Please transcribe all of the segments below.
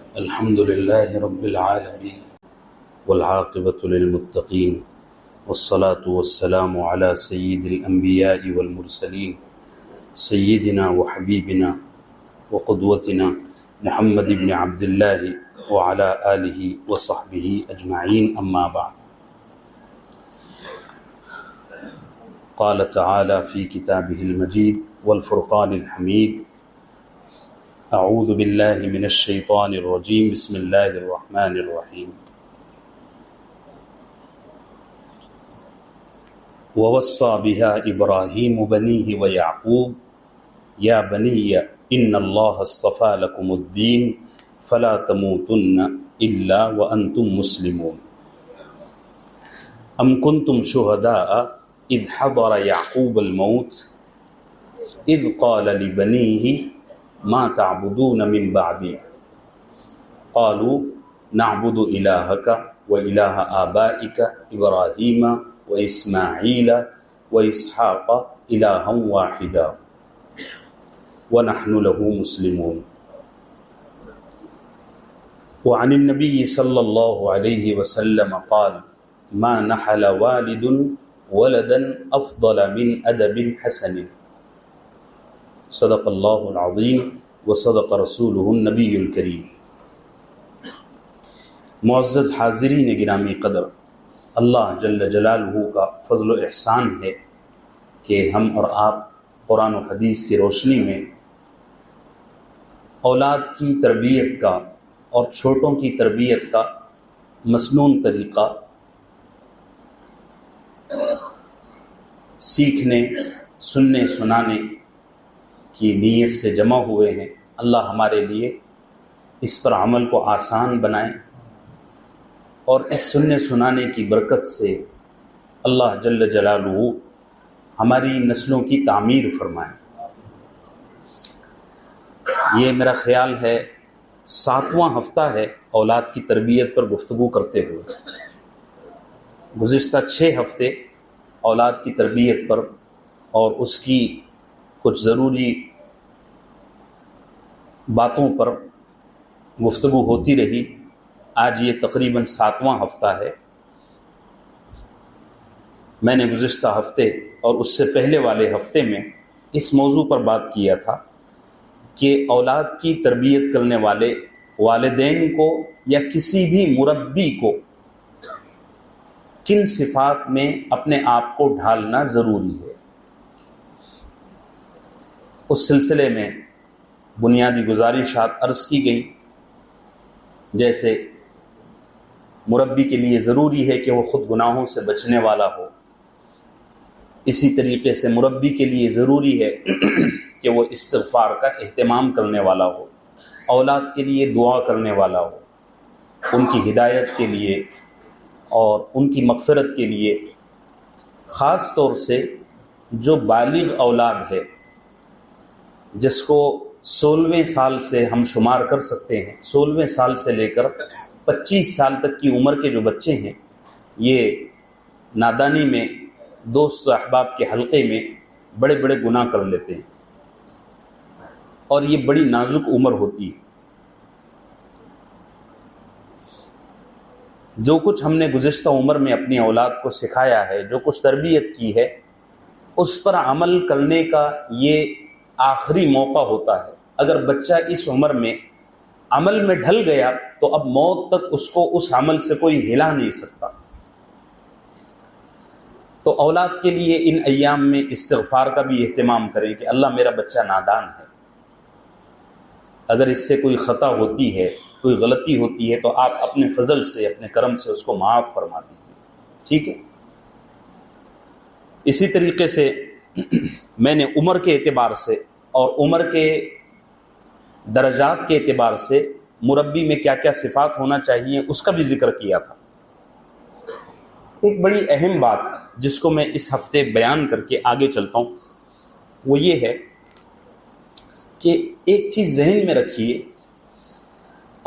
الحمد لله رب العالمين والعاقبة للمتقين والصلاة والسلام على سيد الأنبياء والمرسلين سيدنا وحبيبنا وقدوتنا محمد بن عبد الله وعلى آله وصحبه أجمعين أما بعد قال تعالى في كتابه المجيد والفرقان الحميد اعوذ باللہ من الشیطان الرجیم بسم اللہ الرحمن الرحیم ووصى بها ابراہیم بنیہ ویعقوب یا بنی ان اللہ اصطفى لكم الدین فلا تموتن الا وانتم مسلمون ام کنتم شہداء اذ حضر یعقوب الموت اذ قال لبنیہ ما تعبدون من بعدی قالوا نعبد الہک وإلہ آبائک ابراہیم وإسماعیل وإسحاق الہا واحدا ونحن له مسلمون وعن النبي صلى الله عليه وسلم قال ما نحل والد ولدا افضل من ادب حسن صدق اللہ العظیم وصدق رسولہ النبی الکریم۔ معزز حاضرین گرامی قدر، اللہ جل جلالہ کا فضل و احسان ہے کہ ہم اور آپ قرآن و حدیث کی روشنی میں اولاد کی تربیت کا اور چھوٹوں کی تربیت کا مسنون طریقہ سیکھنے، سننے، سنانے کی نیت سے جمع ہوئے ہیں۔ اللہ ہمارے لیے اس پر عمل کو آسان بنائے اور اس سننے سنانے کی برکت سے اللہ جل جلالہ ہماری نسلوں کی تعمیر فرمائے۔ یہ میرا خیال ہے 7واں ہفتہ ہے اولاد کی تربیت پر گفتگو کرتے ہوئے۔ گزشتہ 6 ہفتے اولاد کی تربیت پر اور اس کی کچھ ضروری باتوں پر گفتگو ہوتی رہی۔ آج یہ تقریباً 7واں ہفتہ ہے۔ میں نے گزشتہ ہفتے اور اس سے پہلے والے ہفتے میں اس موضوع پر بات کیا تھا کہ اولاد کی تربیت کرنے والے والدین کو یا کسی بھی مربی کو کن صفات میں اپنے آپ کو ڈھالنا ضروری ہے۔ اس سلسلے میں بنیادی گزارشات عرض کی گئی، جیسے مربی کے لیے ضروری ہے کہ وہ خود گناہوں سے بچنے والا ہو، اسی طریقے سے مربی کے لیے ضروری ہے کہ وہ استغفار کا اہتمام کرنے والا ہو، اولاد کے لیے دعا کرنے والا ہو، ان کی ہدایت کے لیے اور ان کی مغفرت کے لیے، خاص طور سے جو بالغ اولاد ہے جس کو 16ویں سال سے ہم شمار کر سکتے ہیں، 16ویں سال سے لے کر 25 سال تک کی عمر کے جو بچے ہیں، یہ نادانی میں دوست و احباب کے حلقے میں بڑے بڑے گناہ کر لیتے ہیں اور یہ بڑی نازک عمر ہوتی ہے۔ جو کچھ ہم نے گزشتہ عمر میں اپنی اولاد کو سکھایا ہے، جو کچھ تربیت کی ہے، اس پر عمل کرنے کا یہ آخری موقع ہوتا ہے۔ اگر بچہ اس عمر میں عمل میں ڈھل گیا تو اب موت تک اس کو اس عمل سے کوئی ہلا نہیں سکتا۔ تو اولاد کے لیے ان ایام میں استغفار کا بھی اہتمام کریں کہ اللہ میرا بچہ نادان ہے، اگر اس سے کوئی خطا ہوتی ہے، کوئی غلطی ہوتی ہے تو آپ اپنے فضل سے، اپنے کرم سے اس کو معاف فرما دیجیے، ٹھیک ہے۔ اسی طریقے سے میں نے عمر کے اعتبار سے اور عمر کے درجات کے اعتبار سے مربی میں کیا کیا صفات ہونا چاہیے اس کا بھی ذکر کیا تھا۔ ایک بڑی اہم بات جس کو میں اس ہفتے بیان کر کے آگے چلتا ہوں وہ یہ ہے کہ ایک چیز ذہن میں رکھیے،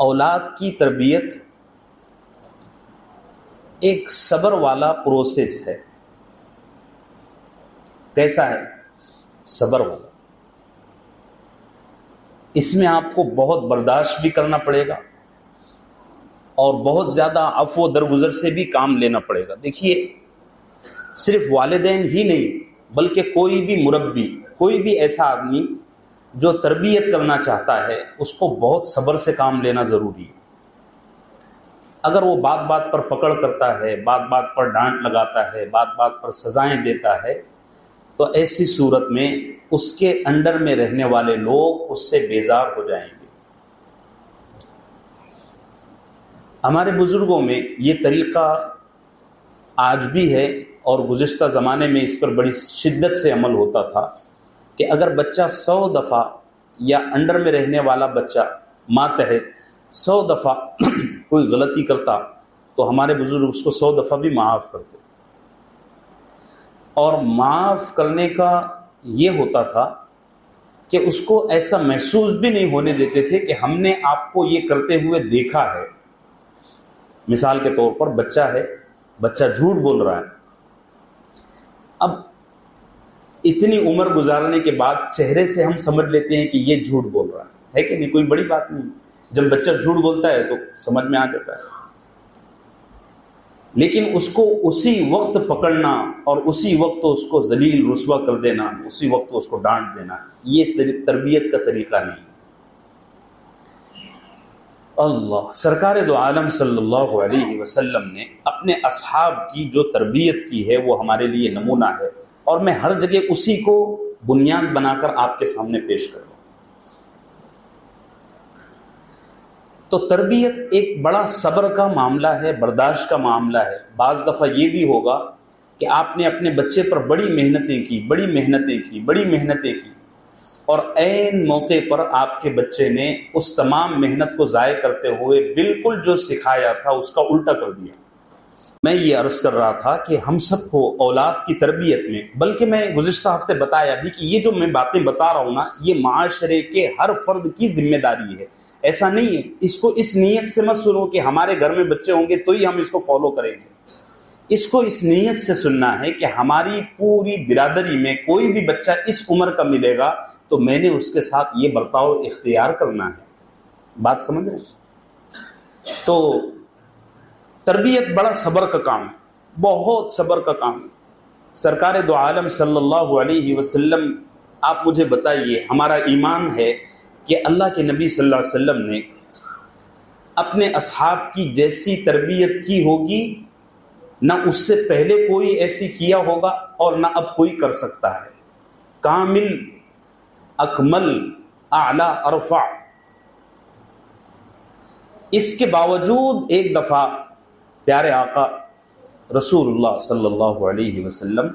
اولاد کی تربیت ایک صبر والا پروسیس ہے۔ کیسا ہے؟ صبر والا۔ اس میں آپ کو بہت برداشت بھی کرنا پڑے گا، اور بہت زیادہ عفو و درگزر سے بھی کام لینا پڑے گا۔ دیکھیے صرف والدین ہی نہیں بلکہ کوئی بھی مربی، کوئی بھی ایسا آدمی جو تربیت کرنا چاہتا ہے، اس کو بہت صبر سے کام لینا ضروری ہے۔ اگر وہ بات بات پر پکڑ کرتا ہے، بات بات پر ڈانٹ لگاتا ہے، بات بات پر سزائیں دیتا ہے، تو ایسی صورت میں اس کے انڈر میں رہنے والے لوگ اس سے بیزار ہو جائیں گے۔ ہمارے بزرگوں میں یہ طریقہ آج بھی ہے اور گزشتہ زمانے میں اس پر بڑی شدت سے عمل ہوتا تھا کہ اگر بچہ 100 دفعہ یا انڈر میں رہنے والا بچہ ماتحت 100 دفعہ کوئی غلطی کرتا تو ہمارے بزرگ اس کو 100 دفعہ بھی معاف کرتے، اور معاف کرنے کا یہ ہوتا تھا کہ اس کو ایسا محسوس بھی نہیں ہونے دیتے تھے کہ ہم نے آپ کو یہ کرتے ہوئے دیکھا ہے۔ مثال کے طور پر بچہ ہے، بچہ جھوٹ بول رہا ہے، اب اتنی عمر گزارنے کے بعد چہرے سے ہم سمجھ لیتے ہیں کہ یہ جھوٹ بول رہا ہے کہ نہیں، کوئی بڑی بات نہیں، جب بچہ جھوٹ بولتا ہے تو سمجھ میں آ جاتا ہے۔ لیکن اس کو اسی وقت پکڑنا اور اسی وقت اس کو ذلیل رسوا کر دینا، اسی وقت اس کو ڈانٹ دینا، یہ تربیت کا طریقہ نہیں۔ اللہ سرکار دو عالم صلی اللہ علیہ وسلم نے اپنے اصحاب کی جو تربیت کی ہے وہ ہمارے لیے نمونہ ہے، اور میں ہر جگہ اسی کو بنیاد بنا کر آپ کے سامنے پیش کر رہا ہوں۔ تو تربیت ایک بڑا صبر کا معاملہ ہے، برداشت کا معاملہ ہے۔ بعض دفعہ یہ بھی ہوگا کہ آپ نے اپنے بچے پر بڑی محنتیں کی، اور عین موقع پر آپ کے بچے نے اس تمام محنت کو ضائع کرتے ہوئے بالکل جو سکھایا تھا اس کا الٹا کر دیا۔ میں یہ عرض کر رہا تھا کہ ہم سب کو اولاد کی تربیت میں، بلکہ میں گزشتہ ہفتے بتایا بھی کہ یہ جو میں باتیں بتا رہا ہوں نا، یہ معاشرے کے ہر فرد کی ذمہ داری ہے۔ ایسا نہیں ہے، اس کو اس نیت سے مت سنو کہ ہمارے گھر میں بچے ہوں گے تو ہی ہم اس کو فالو کریں گے۔ اس کو اس نیت سے سننا ہے کہ ہماری پوری برادری میں کوئی بھی بچہ اس عمر کا ملے گا تو میں نے اس کے ساتھ یہ برتاؤ اختیار کرنا ہے۔ بات سمجھ رہے ہیں؟ تو تربیت بڑا صبر کا کام ہے، بہت صبر کا کام ہے۔ سرکار دو عالم صلی اللہ علیہ وسلم، آپ مجھے بتائیے، ہمارا ایمان ہے کہ اللہ کے نبی صلی اللہ علیہ وسلم نے اپنے اصحاب کی جیسی تربیت کی ہوگی نہ اس سے پہلے کوئی ایسی کیا ہوگا اور نہ اب کوئی کر سکتا ہے۔ کامل، اکمل، اعلی، ارفع۔ اس کے باوجود ایک دفعہ پیارے آقا رسول اللہ صلی اللہ علیہ وسلم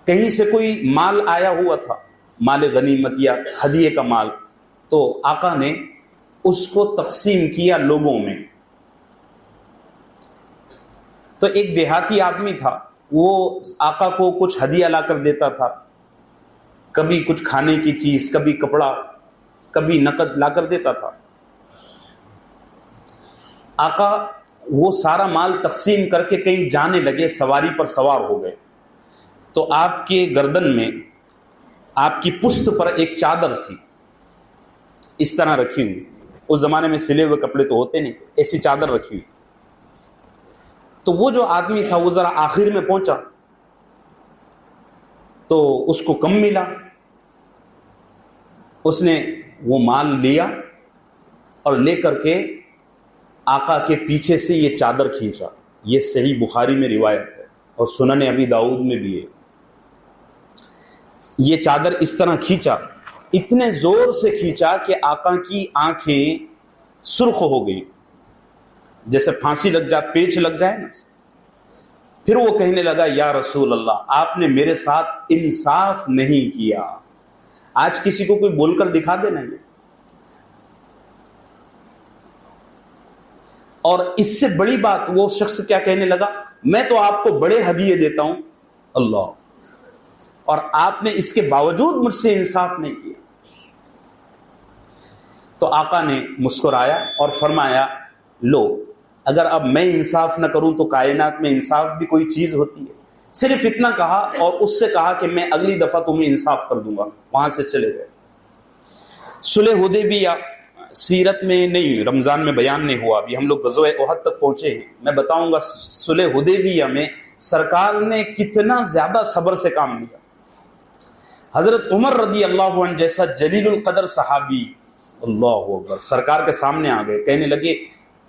کہیں سے کوئی مال آیا ہوا تھا، مال غنیمت یا ہدیے کا مال، تو آقا نے اس کو تقسیم کیا لوگوں میں۔ تو ایک دیہاتی آدمی تھا، وہ آقا کو کچھ ہدیہ لا کر دیتا تھا، کبھی کچھ کھانے کی چیز، کبھی کپڑا، کبھی نقد لا کر دیتا تھا۔ آقا وہ سارا مال تقسیم کر کے کہیں جانے لگے، سواری پر سوار ہو گئے، تو آپ کے گردن میں، آپ کی پشت پر ایک چادر تھی، اس طرح رکھی ہوئی۔ اس زمانے میں سلے ہوئے کپڑے تو ہوتے نہیں، ایسی چادر رکھی ہوئی۔ تو وہ جو آدمی تھا وہ ذرا آخر میں پہنچا تو اس کو کم ملا، اس نے وہ مال لیا اور لے کر کے آقا کے پیچھے سے یہ چادر کھینچا۔ یہ صحیح بخاری میں روایت ہے اور سنن ابی داؤد میں بھی ہے۔ یہ چادر اس طرح کھینچا، اتنے زور سے کھینچا کہ آقا کی آنکھیں سرخ ہو گئی، جیسے پھانسی لگ جائے، پیچ لگ جائے نا۔ پھر وہ کہنے لگا، یا رسول اللہ، آپ نے میرے ساتھ انصاف نہیں کیا۔ آج کسی کو کوئی بول کر دکھا دینا ہے، اور اس سے بڑی بات وہ شخص کیا کہنے لگا، میں تو آپ کو بڑے ہدیے دیتا ہوں اللہ، اور آپ نے اس کے باوجود مجھ سے انصاف نہیں کیا۔ تو آقا نے مسکرایا اور فرمایا، لو، اگر اب میں انصاف نہ کروں تو کائنات میں انصاف بھی کوئی چیز ہوتی ہے؟ صرف اتنا کہا اور اس سے کہا کہ میں اگلی دفعہ تمہیں انصاف کر دوں گا۔ وہاں سے چلے گئے۔ صلح حدیبیہ سیرت میں نہیں، رمضان میں بیان نہیں ہوا، ابھی ہم لوگ غزوہ احد تک پہنچے ہیں. میں بتاؤں گا صلح حدیبیہ میں سرکار نے کتنا زیادہ صبر سے کام لیا. حضرت عمر رضی اللہ عنہ جیسا جلیل القدر صحابی، اللہ اکبر، سرکار کے سامنے آ گئے، کہنے لگے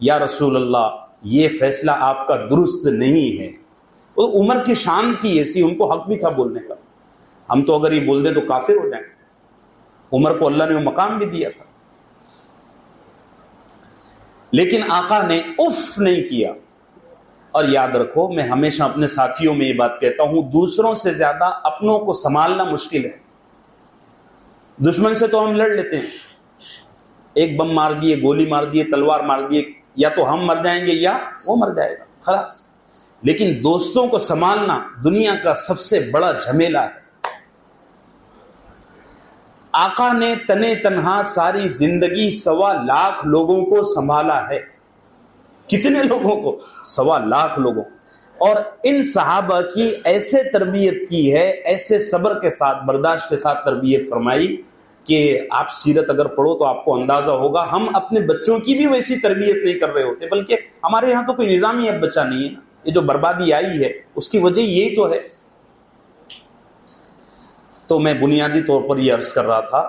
یا رسول اللہ یہ فیصلہ آپ کا درست نہیں ہے. وہ عمر کی شان تھی ایسی، ان کو حق بھی تھا بولنے کا. ہم تو اگر یہ بول دیں تو کافر ہو جائیں. عمر کو اللہ نے وہ مقام بھی دیا تھا، لیکن آقا نے اف نہیں کیا. اور یاد رکھو، میں ہمیشہ اپنے ساتھیوں میں یہ بات کہتا ہوں، دوسروں سے زیادہ اپنوں کو سنبھالنا مشکل ہے. دشمن سے تو ہم لڑ لیتے ہیں، ایک بم مار دیے، گولی مار دیے، تلوار مار دیے، یا تو ہم مر جائیں گے یا وہ مر جائے گا، خلاص. لیکن دوستوں کو سنبھالنا دنیا کا سب سے بڑا جھمیلا ہے. آقا نے تنے تنہا ساری زندگی 1.25 لاکھ لوگوں کو سنبھالا ہے. کتنے لوگوں کو؟ 1.25 لاکھ لوگوں. اور ان صحابہ کی ایسے تربیت کی ہے، ایسے صبر کے ساتھ، برداشت کے ساتھ تربیت فرمائی کہ آپ سیرت اگر پڑھو تو آپ کو اندازہ ہوگا. ہم اپنے بچوں کی بھی ویسی تربیت نہیں کر رہے ہوتے، بلکہ ہمارے یہاں تو کوئی نظام ہی اب بچہ نہیں ہے. یہ جو بربادی آئی ہے اس کی وجہ یہی تو ہے. تو میں بنیادی طور پر یہ عرض کر رہا تھا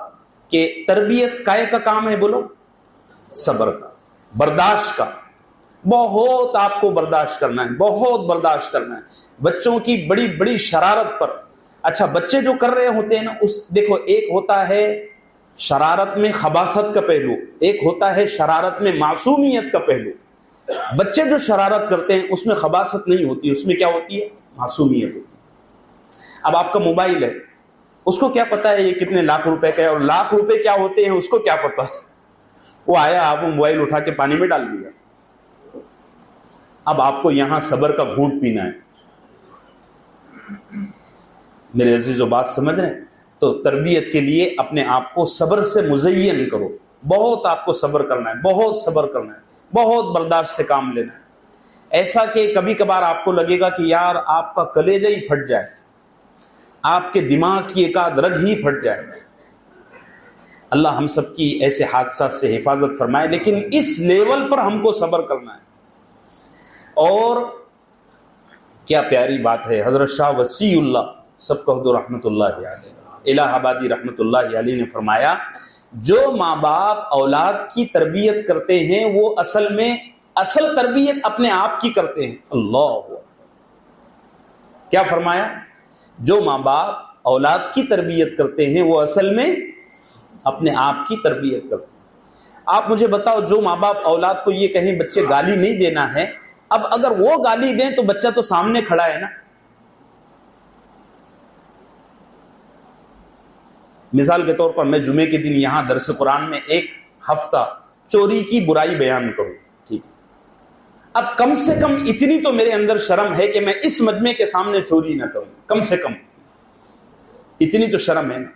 کہ تربیت کائے کا کام ہے؟ بولو، صبر کا، برداشت کا. بہت آپ کو برداشت کرنا ہے، بہت برداشت کرنا ہے. بچوں کی بڑی بڑی شرارت پر، اچھا بچے جو کر رہے ہوتے ہیں نا، دیکھو ایک ہوتا ہے شرارت میں خباثت کا پہلو، ایک ہوتا ہے شرارت میں معصومیت کا پہلو. بچے جو شرارت کرتے ہیں اس میں خباثت نہیں ہوتی، اس میں کیا ہوتی ہے؟ معصومیت ہوتی ہے. اب آپ کا موبائل ہے، اس کو کیا پتا ہے یہ کتنے لاکھ روپے کا ہے، اور لاکھ روپے کیا ہوتے ہیں اس کو کیا پتا ہے؟ وہ آیا، آپ موبائل اٹھا کے پانی میں ڈال دیا. اب آپ کو یہاں صبر کا گھونٹ پینا ہے. میرے عزیزو بات سمجھ رہے ہیں؟ تو تربیت کے لیے اپنے آپ کو صبر سے مزین کرو. بہت آپ کو صبر کرنا ہے، بہت صبر کرنا ہے، بہت برداشت سے کام لینا ہے. ایسا کہ کبھی کبھار آپ کو لگے گا کہ یار آپ کا کلیجہ ہی پھٹ جائے، آپ کے دماغ کی ایک آدھ رگ ہی پھٹ جائے. اللہ ہم سب کی ایسے حادثات سے حفاظت فرمائے. لیکن اس لیول پر ہم کو صبر کرنا ہے. اور کیا پیاری بات ہے، حضرت شاہ وسیع اللہ سب کہو رحمت اللہ علیہ، الہ آبادی رحمت اللہ علیہ نے فرمایا، جو ماں باپ اولاد کی تربیت کرتے ہیں وہ اصل تربیت اپنے آپ کی کرتے ہیں. اللہ کیا فرمایا؟ جو ماں باپ اولاد کی تربیت کرتے ہیں وہ اصل میں اپنے آپ کی تربیت کرتے ہیں. آپ مجھے بتاؤ، جو ماں باپ اولاد کو یہ کہیں بچے گالی نہیں دینا ہے، اب اگر وہ گالی دیں تو بچہ تو سامنے کھڑا ہے نا. مثال کے طور پر میں جمعے کے دن یہاں درس قرآن میں ایک ہفتہ چوری کی برائی بیان کروں، ٹھیک ہے؟ اب کم سے کم اتنی تو میرے اندر شرم ہے کہ میں اس مجمع کے سامنے چوری نہ کروں، کم سے کم اتنی تو شرم ہے نا.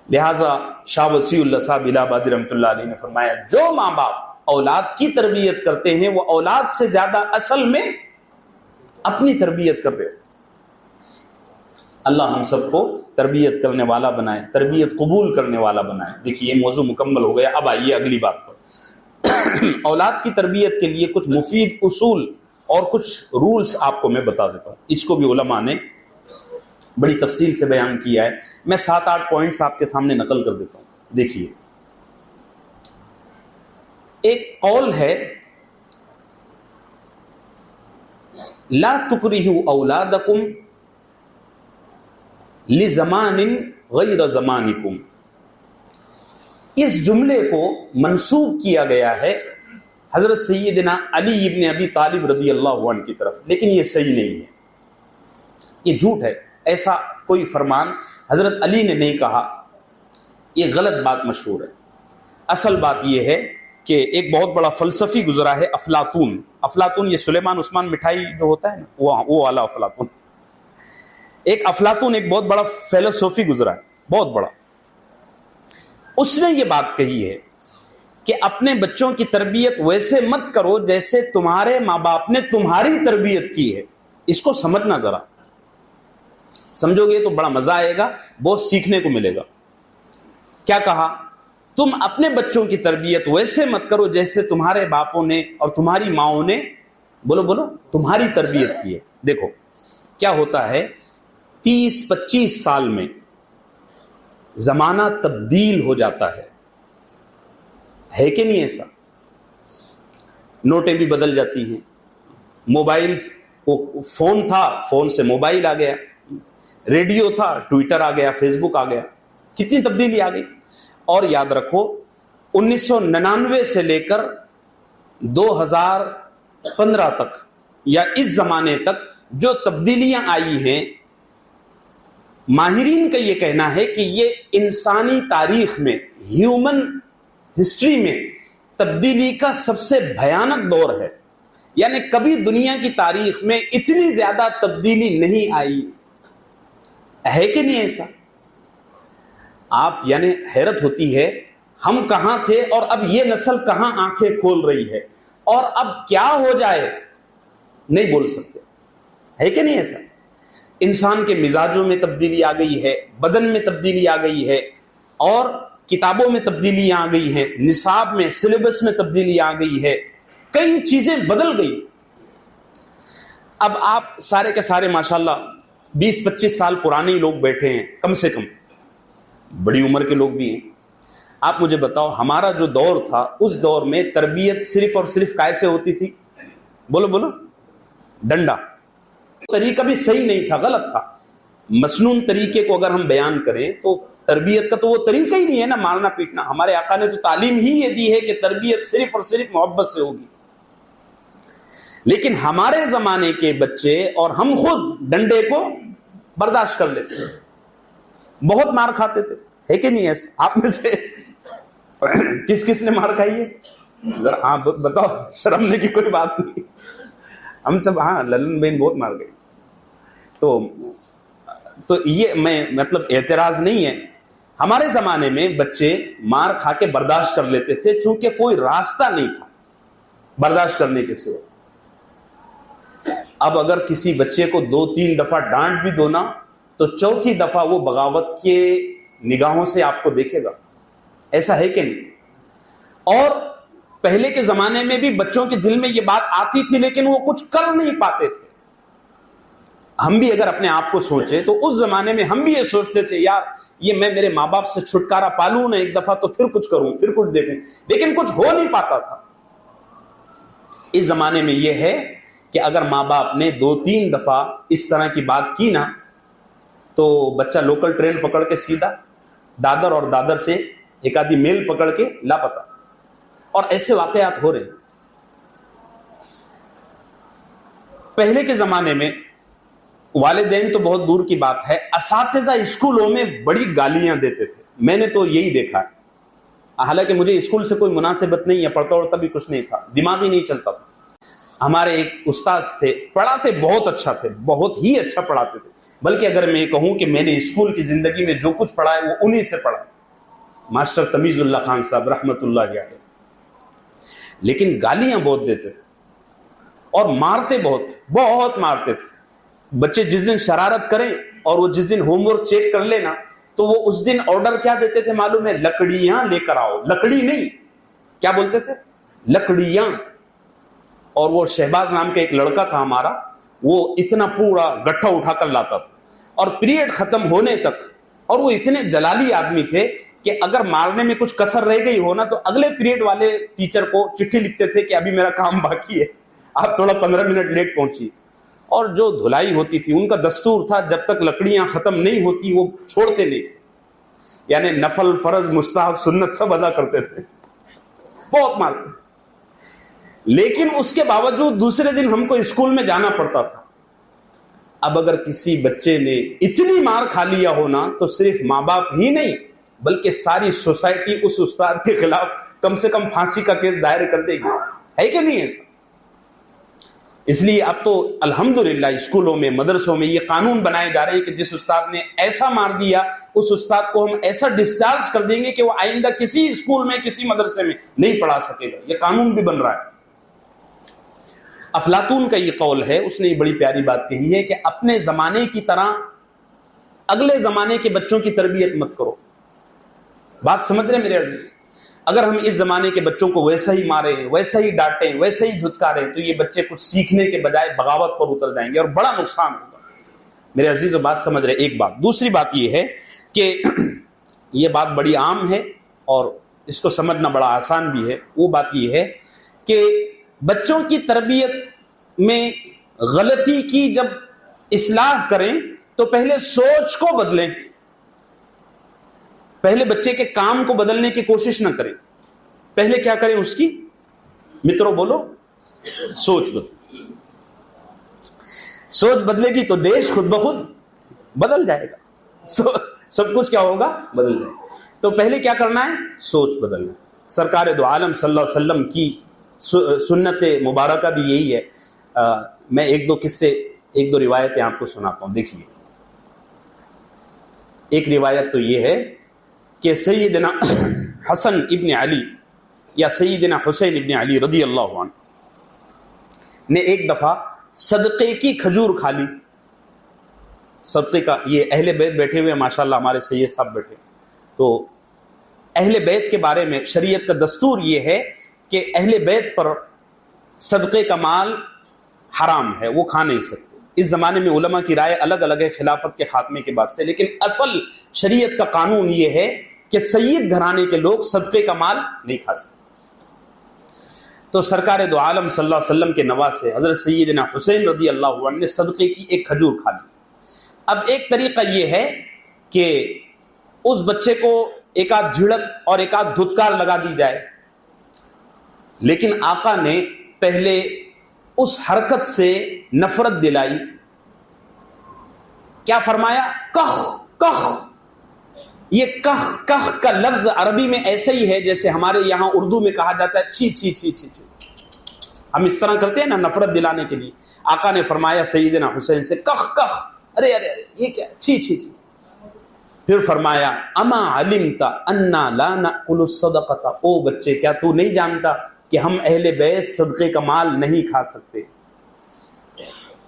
لہٰذا شاہ وسیع اللہ صاحب الہ آبادی رحمۃ اللہ علیہ نے فرمایا، جو ماں باپ اولاد کی تربیت کرتے ہیں وہ اولاد سے زیادہ اصل میں اپنی تربیت کر رہے ہو. اللہ ہم سب کو تربیت کرنے والا بنائے، تربیت قبول کرنے والا بنائے. دیکھیے یہ موضوع مکمل ہو گیا. اب آئیے اگلی بات پر. اولاد کی تربیت کے لیے کچھ مفید اصول اور کچھ رولز آپ کو میں بتا دیتا ہوں. اس کو بھی علماء نے بڑی تفصیل سے بیان کیا ہے. میں 7-8 پوائنٹس آپ کے سامنے نقل کر دیتا ہوں. دیکھیے، ایک قول ہے، لا تکرہوا اولادکم لزمان غیر زمانکم. اس جملے کو منسوب کیا گیا ہے حضرت سیدنا علی ابن ابی طالب رضی اللہ عنہ کی طرف، لیکن یہ صحیح نہیں ہے، یہ جھوٹ ہے. ایسا کوئی فرمان حضرت علی نے نہیں کہا، یہ غلط بات مشہور ہے. اصل بات یہ ہے کہ ایک بہت بڑا فلسفی گزرا ہے، افلاطون. افلاطون یہ سلیمان عثمان مٹھائی جو ہوتا ہے نا، وہ والا افلاطون. ایک افلاطون ایک بہت بڑا فلسفی گزرا ہے، بہت بڑا. اس نے یہ بات کہی ہے کہ اپنے بچوں کی تربیت ویسے مت کرو جیسے تمہارے ماں باپ نے تمہاری تربیت کی ہے. اس کو سمجھنا ذرا، سمجھو گے تو بڑا مزہ آئے گا، بہت سیکھنے کو ملے گا. کیا کہا تم اپنے بچوں کی تربیت ویسے مت کرو جیسے تمہارے باپوں نے اور تمہاری ماؤں نے بولو تمہاری تربیت کی ہے. دیکھو کیا ہوتا ہے، 30-25 سال میں زمانہ تبدیل ہو جاتا ہے کہ نہیں ایسا؟ نوٹیں بھی بدل جاتی ہیں، موبائل، فون تھا، فون سے موبائل آ گیا، ریڈیو تھا، ٹویٹر آ گیا، فیس بک آ گیا، کتنی تبدیلی آ گئی. اور یاد رکھو 1999 سے لے کر 2015 تک یا اس زمانے تک جو تبدیلیاں آئی ہیں، ماہرین کا یہ کہنا ہے کہ یہ انسانی تاریخ میں، ہیومن ہسٹری میں تبدیلی کا سب سے بھیانک دور ہے. یعنی کبھی دنیا کی تاریخ میں اتنی زیادہ تبدیلی نہیں آئی ہے کہ نہیں ایسا؟ آپ یعنی حیرت ہوتی ہے، ہم کہاں تھے اور اب یہ نسل کہاں آنکھیں کھول رہی ہے، اور اب کیا ہو جائے نہیں بول سکتے، ہے کہ نہیں ایسا؟ انسان کے مزاجوں میں تبدیلی آ گئی ہے، بدن میں تبدیلی آ گئی ہے، اور کتابوں میں تبدیلی آ گئی ہے، نصاب میں، سلیبس میں تبدیلی آ گئی ہے، کئی چیزیں بدل گئی. اب آپ سارے کے سارے ماشاءاللہ 20-25 سال پرانے لوگ بیٹھے ہیں، کم سے کم بڑی عمر کے لوگ بھی ہیں. آپ مجھے بتاؤ ہمارا جو دور تھا اس دور میں تربیت صرف اور صرف کیسے ہوتی تھی؟ بولو ڈنڈا. طریقہ بھی صحیح نہیں تھا، غلط تھا. مسنون طریقے کو اگر ہم بیان کریں تو تربیت کا تو وہ طریقہ ہی نہیں ہے نا، مارنا پیٹنا. ہمارے آقا نے تو تعلیم ہی یہ دی ہے کہ تربیت صرف اور صرف محبت سے ہوگی. لیکن ہمارے زمانے کے بچے اور ہم خود ڈنڈے کو برداشت کر لیتے تھے، بہت مار کھاتے تھے، ہے کہ نہیں ایسا؟ آپ میں سے کس نے مار کھائی ہے ذرا؟ ہاں بتاؤ، شرمنے کی کوئی بات نہیں. ہم سب، ہاں للن بہن بہت مار گئی. تو یہ میں مطلب اعتراض نہیں ہے. ہمارے زمانے میں بچے مار کھا کے برداشت کر لیتے تھے، چونکہ کوئی راستہ نہیں تھا برداشت کرنے کے سوا. اب اگر کسی بچے کو 2-3 دفعہ ڈانٹ بھی دو نا تو چوتھی دفعہ وہ بغاوت کے نگاہوں سے آپ کو دیکھے گا. ایسا ہے کہ نہیں؟ اور پہلے کے زمانے میں بھی بچوں کے دل میں یہ بات آتی تھی لیکن وہ کچھ کر نہیں پاتے تھے. ہم بھی اگر اپنے آپ کو سوچے تو اس زمانے میں ہم بھی یہ سوچتے تھے، یار یہ میں میرے ماں باپ سے چھٹکارا پالوں نا ایک دفعہ تو پھر کچھ کروں، پھر کچھ دیکھوں، لیکن کچھ ہو نہیں پاتا تھا. اس زمانے میں یہ ہے کہ اگر ماں باپ نے 2-3 دفعہ اس طرح کی بات کی نا تو بچہ لوکل ٹرین پکڑ کے سیدھا دادر، اور دادر سے ایک آدھی میل پکڑ کے لاپتہ. اور ایسے واقعات ہو رہے ہیں. پہلے کے زمانے میں والدین تو بہت دور کی بات ہے، اساتذہ اسکولوں میں بڑی گالیاں دیتے تھے. میں نے تو یہی دیکھا ہے، حالانکہ مجھے اسکول سے کوئی مناسبت نہیں ہے، پڑھتا اڑتا بھی کچھ نہیں تھا، دماغ ہی نہیں چلتا تھا. ہمارے ایک استاد تھے، پڑھاتے بہت اچھا تھے، بہت ہی اچھا پڑھاتے تھے. بلکہ اگر میں کہوں کہ میں نے اسکول کی زندگی میں جو کچھ پڑھا ہے وہ انہی سے پڑھا. ماسٹر تمیز اللہ خان صاحب رحمت اللہ علیہ. لیکن گالیاں بہت دیتے تھے اور مارتے بہت مارتے تھے. بچے جس دن شرارت کریں اور وہ جس دن ہوم ورک چیک کر لینا تو وہ اس دن آرڈر کیا دیتے تھے معلوم ہے؟ لکڑیاں لے کر آؤ. لکڑی نہیں، کیا بولتے تھے؟ لکڑیاں. اور وہ شہباز نام کا ایک لڑکا تھا ہمارا، وہ اتنا پورا گٹھا اٹھا کر لاتا تھا اور پیریڈ ختم ہونے تک. اور وہ اتنے جلالی آدمی تھے کہ اگر مارنے میں کچھ کسر رہ گئی ہو نا تو اگلے پیریڈ والے ٹیچر کو چٹھی لکھتے تھے کہ ابھی میرا کام باقی ہے، آپ تھوڑا 15 منٹ لیٹ پہنچی. اور جو دھلائی ہوتی تھی ان کا دستور تھا جب تک لکڑیاں ختم نہیں ہوتی وہ چھوڑتے نہیں تھے. یعنی نفل، فرض، مستحب، سنت سب ادا کرتے تھے. بہت مارتے. لیکن اس کے باوجود دوسرے دن ہم کو اسکول میں جانا پڑتا تھا. اب اگر کسی بچے نے اتنی مار کھا لیا ہونا تو صرف ماں باپ ہی نہیں بلکہ ساری سوسائٹی اس استاد کے خلاف کم سے کم پھانسی کا کیس دائر کر دے گی، ہے کہ نہیں ایسا؟ اس لیے اب تو الحمدللہ اسکولوں میں، مدرسوں میں یہ قانون بنائے جا رہے ہیں کہ جس استاد نے ایسا مار دیا اس استاد کو ہم ایسا ڈسچارج کر دیں گے کہ وہ آئندہ کسی اسکول میں، کسی مدرسے میں نہیں پڑھا سکے گا. یہ قانون بھی بن رہا ہے. افلاطون کا یہ قول ہے، اس نے یہ بڑی پیاری بات کہی ہے کہ اپنے زمانے کی طرح اگلے زمانے کے بچوں کی تربیت مت کرو. بات سمجھ رہے میرے عزیز؟ اگر ہم اس زمانے کے بچوں کو ویسا ہی ماریں، ویسا ہی ڈانٹیں، ویسا ہی دھتکاریں تو یہ بچے کچھ سیکھنے کے بجائے بغاوت پر اتر جائیں گے اور بڑا نقصان ہوگا۔ میرے عزیزو بات سمجھ رہے؟ ایک بات۔ دوسری بات یہ ہے کہ یہ بات بڑی عام ہے اور اس کو سمجھنا بڑا آسان بھی ہے۔ وہ بات یہ ہے کہ بچوں کی تربیت میں غلطی کی جب اصلاح کریں تو پہلے سوچ کو بدلیں، پہلے بچے کے کام کو بدلنے کی کوشش نہ کریں، پہلے کیا کریں اس کی؟ مترو بولو، سوچ بدلے۔ سوچ بدلے گی تو دیش خود بخود بدل جائے گا، سب کچھ کیا ہوگا؟ بدل جائے گا۔ تو پہلے کیا کرنا ہے؟ سوچ بدلنا۔ سرکار دو عالم صلی اللہ علیہ وسلم کی سنت مبارکہ بھی یہی ہے۔ میں ایک دو روایتیں آپ کو سناتا ہوں، دیکھیے۔ ایک روایت تو یہ ہے کہ سیدنا حسن ابن علی یا سیدنا حسین ابن علی رضی اللہ عنہ نے ایک دفعہ صدقے کی کھجور کھا لی۔ صدقے کا، یہ اہل بیت بیٹھے ہوئے ماشاءاللہ، ہمارے سید صاحب بیٹھے، تو اہل بیت کے بارے میں شریعت کا دستور یہ ہے کہ اہل بیت پر صدقے کا مال حرام ہے، وہ کھا نہیں سکتے۔ اس زمانے میں علماء کی رائے الگ الگ ہے خلافت کے خاتمے کے بعد سے، لیکن اصل شریعت کا قانون یہ ہے کہ سید گھرانے کے لوگ صدقے کا مال نہیں کھا سکتے۔ تو سرکار دو عالم صلی اللہ علیہ وسلم کے نواسے حضرت سیدنا حسین رضی اللہ عنہ نے صدقے کی ایک کھجور کھا لی۔ اب ایک طریقہ یہ ہے کہ اس بچے کو ایک آدھ جھڑک اور ایک آدھ دھتکار لگا دی جائے، لیکن آقا نے پہلے اس حرکت سے نفرت دلائی۔ کیا فرمایا؟ کخ کخ۔ یہ کخ کخ کا لفظ عربی میں ایسا ہی ہے جیسے ہمارے یہاں اردو میں کہا جاتا ہے چھی چھی چھی چھی چھی۔ ہم اس طرح کرتے ہیں نا نفرت دلانے کے لیے۔ آقا نے فرمایا سیدنا حسین سے کخ کخ، ارے ارے ارے یہ کیا، چھی چھی چھی۔ پھر فرمایا اما علمت انا لا ناکل الصدقۃ، او بچے کیا تو نہیں جانتا کہ ہم اہل بیت صدقے کا مال نہیں کھا سکتے؟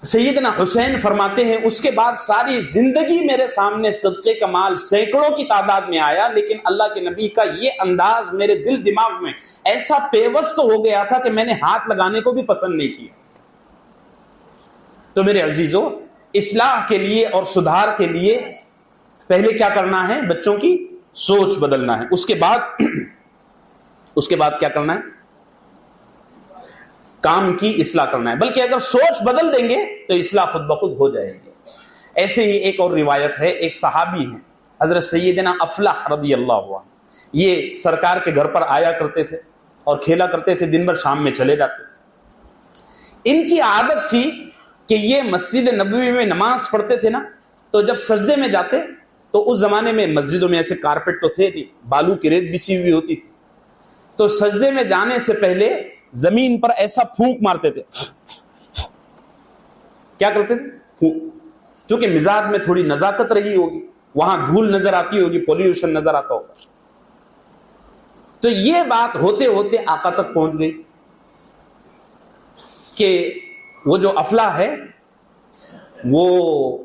سیدنا حسین فرماتے ہیں اس کے بعد ساری زندگی میرے سامنے صدقے کا مال سینکڑوں کی تعداد میں آیا، لیکن اللہ کے نبی کا یہ انداز میرے دل دماغ میں ایسا پیوست ہو گیا تھا کہ میں نے ہاتھ لگانے کو بھی پسند نہیں کیا۔ تو میرے عزیزو، اصلاح کے لیے اور سدھار کے لیے پہلے کیا کرنا ہے؟ بچوں کی سوچ بدلنا ہے۔ اس کے بعد کیا کرنا ہے؟ کام کی اصلاح کرنا ہے۔ بلکہ اگر سوچ بدل دیں گے تو اصلاح خود بخود ہو جائے گی۔ ایسے ہی ایک اور روایت ہے، ایک صحابی ہیں حضرت سیدنا افلاح رضی اللہ عنہ، یہ سرکار کے گھر پر آیا کرتے تھے اور کھیلا کرتے تھے، دن بھر شام میں چلے جاتے تھے۔ ان کی عادت تھی کہ یہ مسجد نبوی میں نماز پڑھتے تھے نا، تو جب سجدے میں جاتے تو اس زمانے میں مسجدوں میں ایسے کارپیٹ تو تھے نہیں، بالو کی ریت بچھی ہوئی ہوتی تھی، تو سجدے میں جانے سے پہلے زمین پر ایسا پھونک مارتے تھے۔ کیا کرتے تھے؟ پھونک۔ چونکہ مزاج میں تھوڑی نزاکت رہی ہوگی، وہاں دھول نظر آتی ہوگی، پولیوشن نظر آتا ہوگا، تو یہ بات ہوتے ہوتے آقا تک پہنچ گئی کہ وہ جو افلاح ہے وہ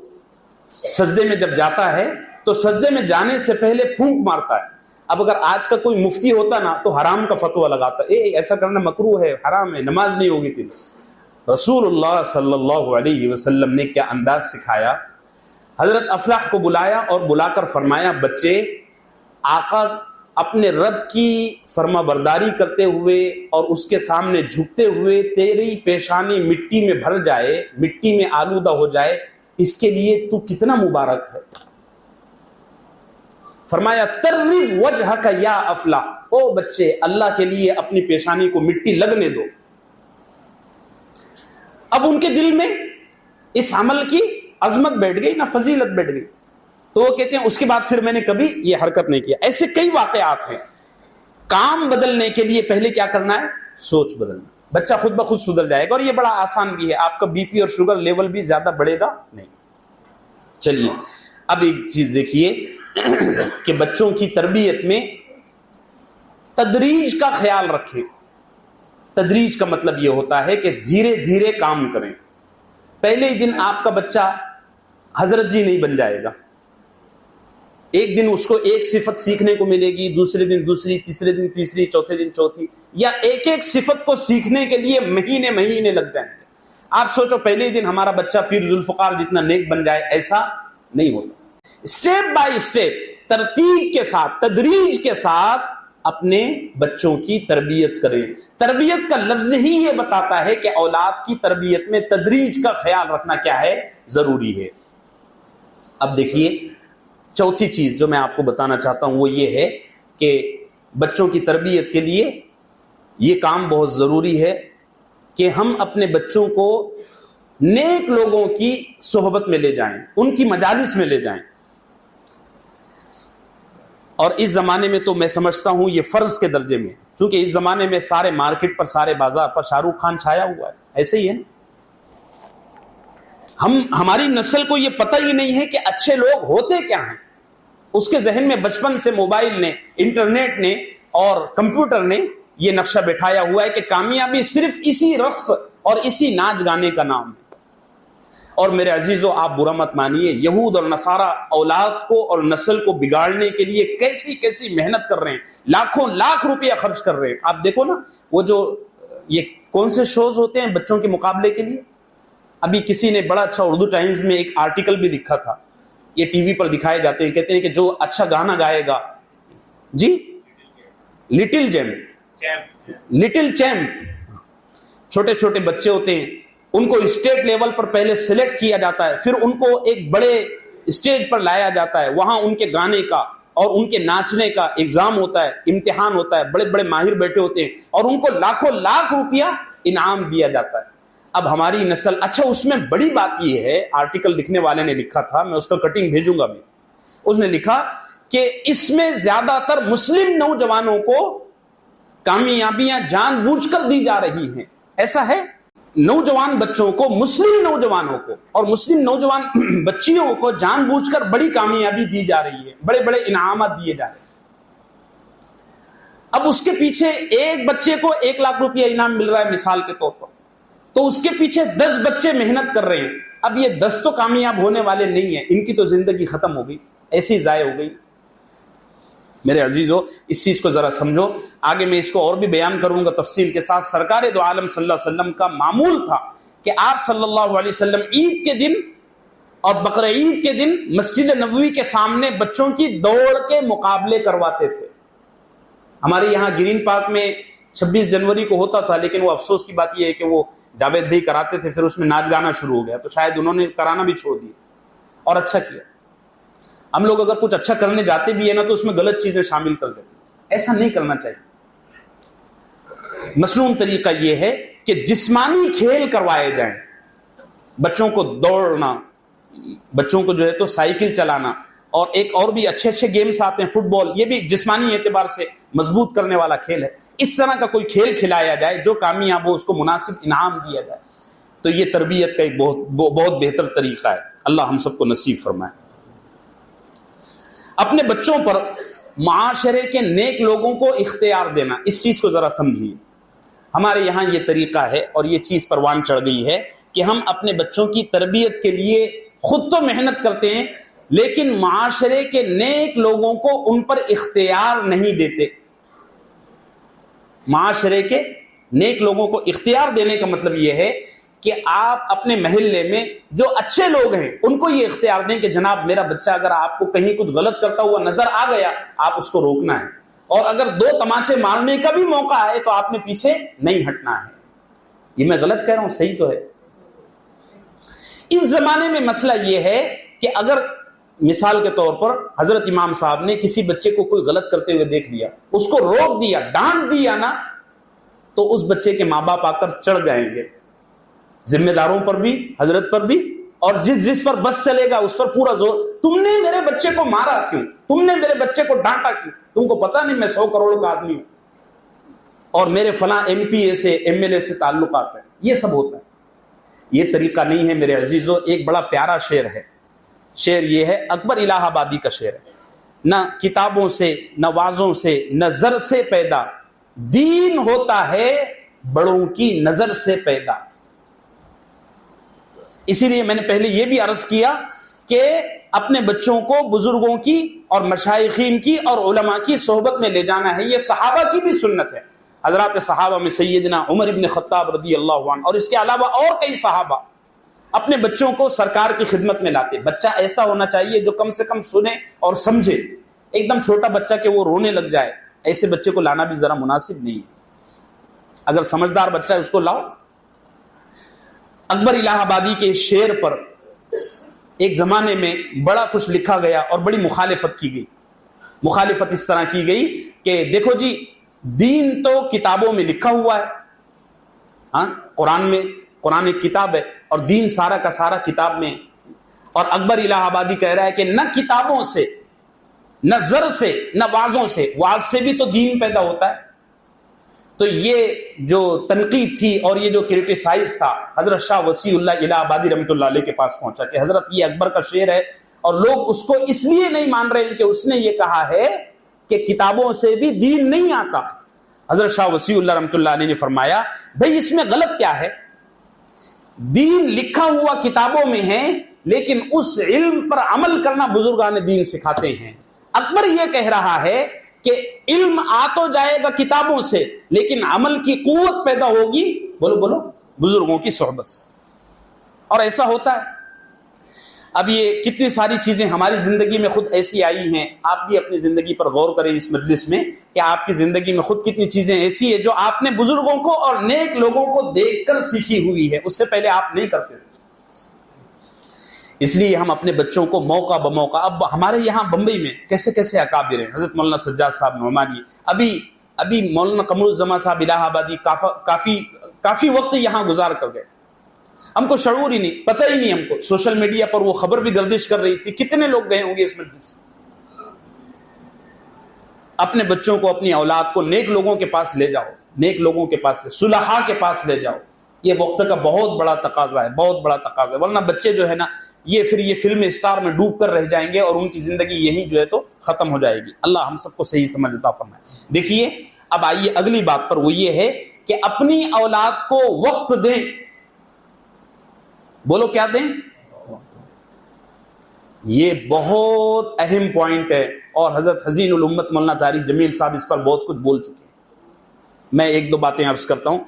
سجدے میں جب جاتا ہے تو سجدے میں جانے سے پہلے پھونک مارتا ہے۔ اب اگر آج کا کوئی مفتی ہوتا نا تو حرام کا فتویٰ لگاتا، ایسا کرنا مکروہ ہے، حرام ہے، نماز نہیں ہوگی تیری۔ رسول اللہ صلی اللہ علیہ وسلم نے کیا انداز سکھایا؟ حضرت افلاح کو بلایا اور بلا کر فرمایا، بچے، آقا اپنے رب کی فرما برداری کرتے ہوئے اور اس کے سامنے جھکتے ہوئے تیری پیشانی مٹی میں بھر جائے، مٹی میں آلودہ ہو جائے، اس کے لیے تو کتنا مبارک ہے۔ فرمایا ترب وجہک یا افلاح، او بچے اللہ کے لیے اپنی پیشانی کو مٹی لگنے دو۔ اب ان کے دل میں اس عمل کی عظمت بیٹھ گئی نا، فضیلت بیٹھ گئی، تو وہ کہتے ہیں اس کے بعد پھر میں نے کبھی یہ حرکت نہیں کیا۔ ایسے کئی واقعات ہیں۔ کام بدلنے کے لیے پہلے کیا کرنا ہے؟ سوچ بدلنا، بچہ خود بخود سدھر جائے گا، اور یہ بڑا آسان بھی ہے، آپ کا بی پی اور شوگر لیول بھی زیادہ بڑھے گا نہیں۔ چلیے اب ایک چیز دیکھیے کہ بچوں کی تربیت میں تدریج کا خیال رکھیں۔ تدریج کا مطلب یہ ہوتا ہے کہ دھیرے دھیرے کام کریں۔ پہلے ہی دن آپ کا بچہ حضرت جی نہیں بن جائے گا، ایک دن اس کو ایک صفت سیکھنے کو ملے گی، دوسرے دن دوسری، تیسرے دن تیسری، چوتھے دن چوتھی، یا ایک ایک صفت کو سیکھنے کے لیے مہینے مہینے لگ جائیں گے۔ آپ سوچو پہلے دن ہمارا بچہ پیر ذوالفقار جتنا نیک بن جائے، ایسا نہیں ہوتا۔ اسٹیپ بائی اسٹیپ، ترتیب کے ساتھ، تدریج کے ساتھ اپنے بچوں کی تربیت کریں۔ تربیت کا لفظ ہی یہ بتاتا ہے کہ اولاد کی تربیت میں تدریج کا خیال رکھنا کیا ہے، ضروری ہے۔ اب دیکھیے چوتھی چیز جو میں آپ کو بتانا چاہتا ہوں وہ یہ ہے کہ بچوں کی تربیت کے لیے یہ کام بہت ضروری ہے کہ ہم اپنے بچوں کو نیک لوگوں کی صحبت میں لے جائیں، ان کی مجالس میں لے جائیں۔ اور اس زمانے میں تو میں سمجھتا ہوں یہ فرض کے درجے میں، چونکہ اس زمانے میں سارے مارکیٹ پر، سارے بازار پر شاہ رخ خان چھایا ہوا ہے، ایسے ہی ہے نا۔ ہماری نسل کو یہ پتہ ہی نہیں ہے کہ اچھے لوگ ہوتے کیا ہیں۔ اس کے ذہن میں بچپن سے موبائل نے، انٹرنیٹ نے اور کمپیوٹر نے یہ نقشہ بٹھایا ہوا ہے کہ کامیابی صرف اسی رقص اور اسی ناچ گانے کا نام ہے۔ اور میرے عزیزو، آپ برا مت مانیے، یہود اور نصارہ اولاد کو اور نسل کو بگاڑنے کے لیے کیسی کیسی محنت کر رہے ہیں، لاکھوں لاکھ روپیہ خرچ کر رہے ہیں۔ آپ دیکھو نا، وہ جو یہ کون سے شوز ہوتے ہیں بچوں کے مقابلے کے لیے، ابھی کسی نے بڑا اچھا اردو ٹائمز میں ایک آرٹیکل بھی لکھا تھا، یہ ٹی وی پر دکھائے جاتے ہیں، کہتے ہیں کہ جو اچھا گانا گائے گا، جی لٹل چیمپ، چھوٹے چھوٹے بچے ہوتے ہیں، ان کو اسٹیٹ لیول پر پہلے سلیکٹ کیا جاتا ہے، پھر ان کو ایک بڑے اسٹیج پر لایا جاتا ہے، وہاں ان کے گانے کا اور ان کے ناچنے کا ایگزام ہوتا ہے، امتحان ہوتا ہے، بڑے بڑے ماہر بیٹھے ہوتے ہیں اور ان کو لاکھوں لاکھ روپیہ انعام دیا جاتا ہے۔ اب ہماری نسل، اچھا اس میں بڑی بات یہ ہے، آرٹیکل لکھنے والے نے لکھا تھا، میں اس کا کٹنگ بھیجوں گا بھی، اس نے لکھا کہ اس میں زیادہ تر مسلم نوجوانوں کو کامیابیاں جان بوجھ کر دی جا رہی ہیں۔ ایسا ہے، نوجوان بچوں کو، مسلم نوجوانوں کو اور مسلم نوجوان بچیوں کو جان بوجھ کر بڑی کامیابی دی جا رہی ہے، بڑے بڑے انعامات دیے جا رہے ہیں۔ اب اس کے پیچھے ایک بچے کو 1 لاکھ روپیہ انعام مل رہا ہے مثال کے طور پر، تو اس کے پیچھے 10 بچے محنت کر رہے ہیں۔ اب یہ 10 تو کامیاب ہونے والے نہیں ہیں، ان کی تو زندگی ختم ہو گئی، ایسی ضائع ہو گئی۔ میرے عزیزو، اس چیز کو ذرا سمجھو، آگے میں اس کو اور بھی بیان کروں گا تفصیل کے ساتھ۔ سرکار دو عالم صلی اللہ علیہ وسلم کا معمول تھا کہ آپ صلی اللہ علیہ وسلم عید کے دن اور بقر عید کے دن مسجد نبوی کے سامنے بچوں کی دوڑ کے مقابلے کرواتے تھے۔ ہمارے یہاں گرین پارک میں 26 جنوری کو ہوتا تھا، لیکن وہ افسوس کی بات یہ ہے کہ وہ جاوید بھائی کراتے تھے، پھر اس میں ناچ گانا شروع ہو گیا، تو شاید انہوں نے کرانا بھی چھوڑ دیا، اور اچھا کیا۔ ہم لوگ اگر کچھ اچھا کرنے جاتے بھی ہیں نا تو اس میں غلط چیزیں شامل کر دیتے ہیں، ایسا نہیں کرنا چاہیے۔ مصنون طریقہ یہ ہے کہ جسمانی کھیل کروائے جائیں، بچوں کو دوڑنا، بچوں کو جو ہے تو سائیکل چلانا، اور ایک اور بھی اچھے اچھے گیمز آتے ہیں، فٹ بال، یہ بھی جسمانی اعتبار سے مضبوط کرنے والا کھیل ہے۔ اس طرح کا کوئی کھیل کھلایا جائے جو کامیاب ہو، اس کو مناسب انعام دیا جائے، تو یہ تربیت کا ایک بہت بہتر طریقہ ہے۔ اللہ ہم سب کو نصیب فرمائے۔ اپنے بچوں پر معاشرے کے نیک لوگوں کو اختیار دینا، اس چیز کو ذرا سمجھیے۔ ہمارے یہاں یہ طریقہ ہے اور یہ چیز پروان چڑھ گئی ہے کہ ہم اپنے بچوں کی تربیت کے لیے خود تو محنت کرتے ہیں، لیکن معاشرے کے نیک لوگوں کو ان پر اختیار نہیں دیتے۔ معاشرے کے نیک لوگوں کو اختیار دینے کا مطلب یہ ہے کہ آپ اپنے محلے میں جو اچھے لوگ ہیں ان کو یہ اختیار دیں کہ جناب میرا بچہ اگر آپ کو کہیں کچھ غلط کرتا ہوا نظر آ گیا، آپ اس کو روکنا ہے، اور اگر 2 تماچے مارنے کا بھی موقع آئے تو آپ نے پیچھے نہیں ہٹنا ہے۔ یہ میں غلط کہہ رہا ہوں، صحیح تو ہے۔ اس زمانے میں مسئلہ یہ ہے کہ اگر مثال کے طور پر حضرت امام صاحب نے کسی بچے کو کوئی غلط کرتے ہوئے دیکھ لیا، اس کو روک دیا، ڈانٹ دیا نا، تو اس بچے کے ماں باپ آ کر چڑھ جائیں گے، ذمہ داروں پر بھی، حضرت پر بھی، اور جس پر بس چلے گا اس پر پورا زور، تم نے میرے بچے کو مارا کیوں، تم نے میرے بچے کو ڈانٹا کیوں، تم کو پتا نہیں میں 100 کروڑ کا آدمی ہوں اور میرے فلاں MP سے MLA سے تعلقات ہیں، یہ سب ہوتا ہے۔ یہ طریقہ نہیں ہے میرے عزیزو۔ ایک بڑا پیارا شعر ہے، شعر یہ ہے، اکبر الہ آبادی کا شعر ہے، نہ کتابوں سے، نہ وعظوں سے، نہ زر سے پیدا، دین ہوتا ہے بڑوں کی نظر سے پیدا۔ اسی لیے میں نے پہلے یہ بھی عرض کیا کہ اپنے بچوں کو بزرگوں کی اور مشائخین کی اور علماء کی صحبت میں لے جانا ہے. یہ صحابہ کی بھی سنت ہے. حضرات صحابہ میں سیدنا عمر ابن خطاب رضی اللہ عنہ اور اس کے علاوہ اور کئی صحابہ اپنے بچوں کو سرکار کی خدمت میں لاتے. بچہ ایسا ہونا چاہیے جو کم سے کم سنے اور سمجھے. ایک دم چھوٹا بچہ کہ وہ رونے لگ جائے، ایسے بچے کو لانا بھی ذرا مناسب نہیں ہے. اگر سمجھدار بچہ ہے اس کو لاؤ. اکبر الہ آبادی کے شعر پر ایک زمانے میں بڑا کچھ لکھا گیا اور بڑی مخالفت کی گئی. مخالفت اس طرح کی گئی کہ دیکھو جی، دین تو کتابوں میں لکھا ہوا ہے. ہاں، قرآن ایک کتاب ہے اور دین سارا کا سارا کتاب میں. اور اکبر الہ آبادی کہہ رہا ہے کہ نہ کتابوں سے، نہ زر سے، نہ وعظوں سے، وعظ سے بھی تو دین پیدا ہوتا ہے. تو یہ جو تنقید تھی اور یہ جو کرٹیسائز تھا حضرت شاہ وسیع اللہ الہ آبادی رحمۃ اللہ علیہ کے پاس پہنچا کہ حضرت یہ اکبر کا شعر ہے اور لوگ اس کو اس لیے نہیں مان رہے ہیں کہ اس نے یہ کہا ہے کہ کتابوں سے بھی دین نہیں آتا. حضرت شاہ وسیع اللہ رحمۃ اللہ علیہ نے فرمایا بھئی اس میں غلط کیا ہے؟ دین لکھا ہوا کتابوں میں ہے، لیکن اس علم پر عمل کرنا بزرگان دین سکھاتے ہیں. اکبر یہ کہہ رہا ہے کہ علم آ تو جائے گا کتابوں سے، لیکن عمل کی قوت پیدا ہوگی بولو بزرگوں کی صحبت سے. اور ایسا ہوتا ہے. اب یہ کتنی ساری چیزیں ہماری زندگی میں خود ایسی آئی ہیں. آپ بھی اپنی زندگی پر غور کریں اس مجلس میں کہ آپ کی زندگی میں خود کتنی چیزیں ایسی ہیں جو آپ نے بزرگوں کو اور نیک لوگوں کو دیکھ کر سیکھی ہوئی ہے. اس سے پہلے آپ نہیں کرتے تھے. اس لیے ہم اپنے بچوں کو موقع بموقع، اب ہمارے یہاں بمبئی میں کیسے کیسے اکابر ہیں. حضرت مولانا سجاد صاحب نعمانی، ابھی مولانا قمر الزمان صاحب الہ آبادی کافی وقت یہاں گزار کر گئے. ہم کو شعور ہی نہیں، پتہ ہی نہیں ہم کو. سوشل میڈیا پر وہ خبر بھی گردش کر رہی تھی. کتنے لوگ گئے ہوں گے اس مجلس. اپنے بچوں کو، اپنی اولاد کو نیک لوگوں کے پاس لے جاؤ، نیک لوگوں کے پاس، صلحاء کے پاس لے جاؤ. یہ وقت کا بہت بڑا تقاضا ہے، بہت بڑا تقاضا ہے. ورنہ بچے جو ہے نا یہ فلم اسٹار میں ڈوب کر رہ جائیں گے اور ان کی زندگی یہی جو ہے تو ختم ہو جائے گی. اللہ ہم سب کو صحیح سمجھ عطا فرمائے. دیکھیے اب آئیے اگلی بات پر، وہ یہ ہے کہ اپنی اولاد کو وقت دیں. بولو کیا دیں؟ یہ بہت اہم پوائنٹ ہے اور حضرت حزین الامت مولانا طارق جمیل صاحب اس پر بہت کچھ بول چکے ہیں. میں ایک دو باتیں عرض کرتا ہوں.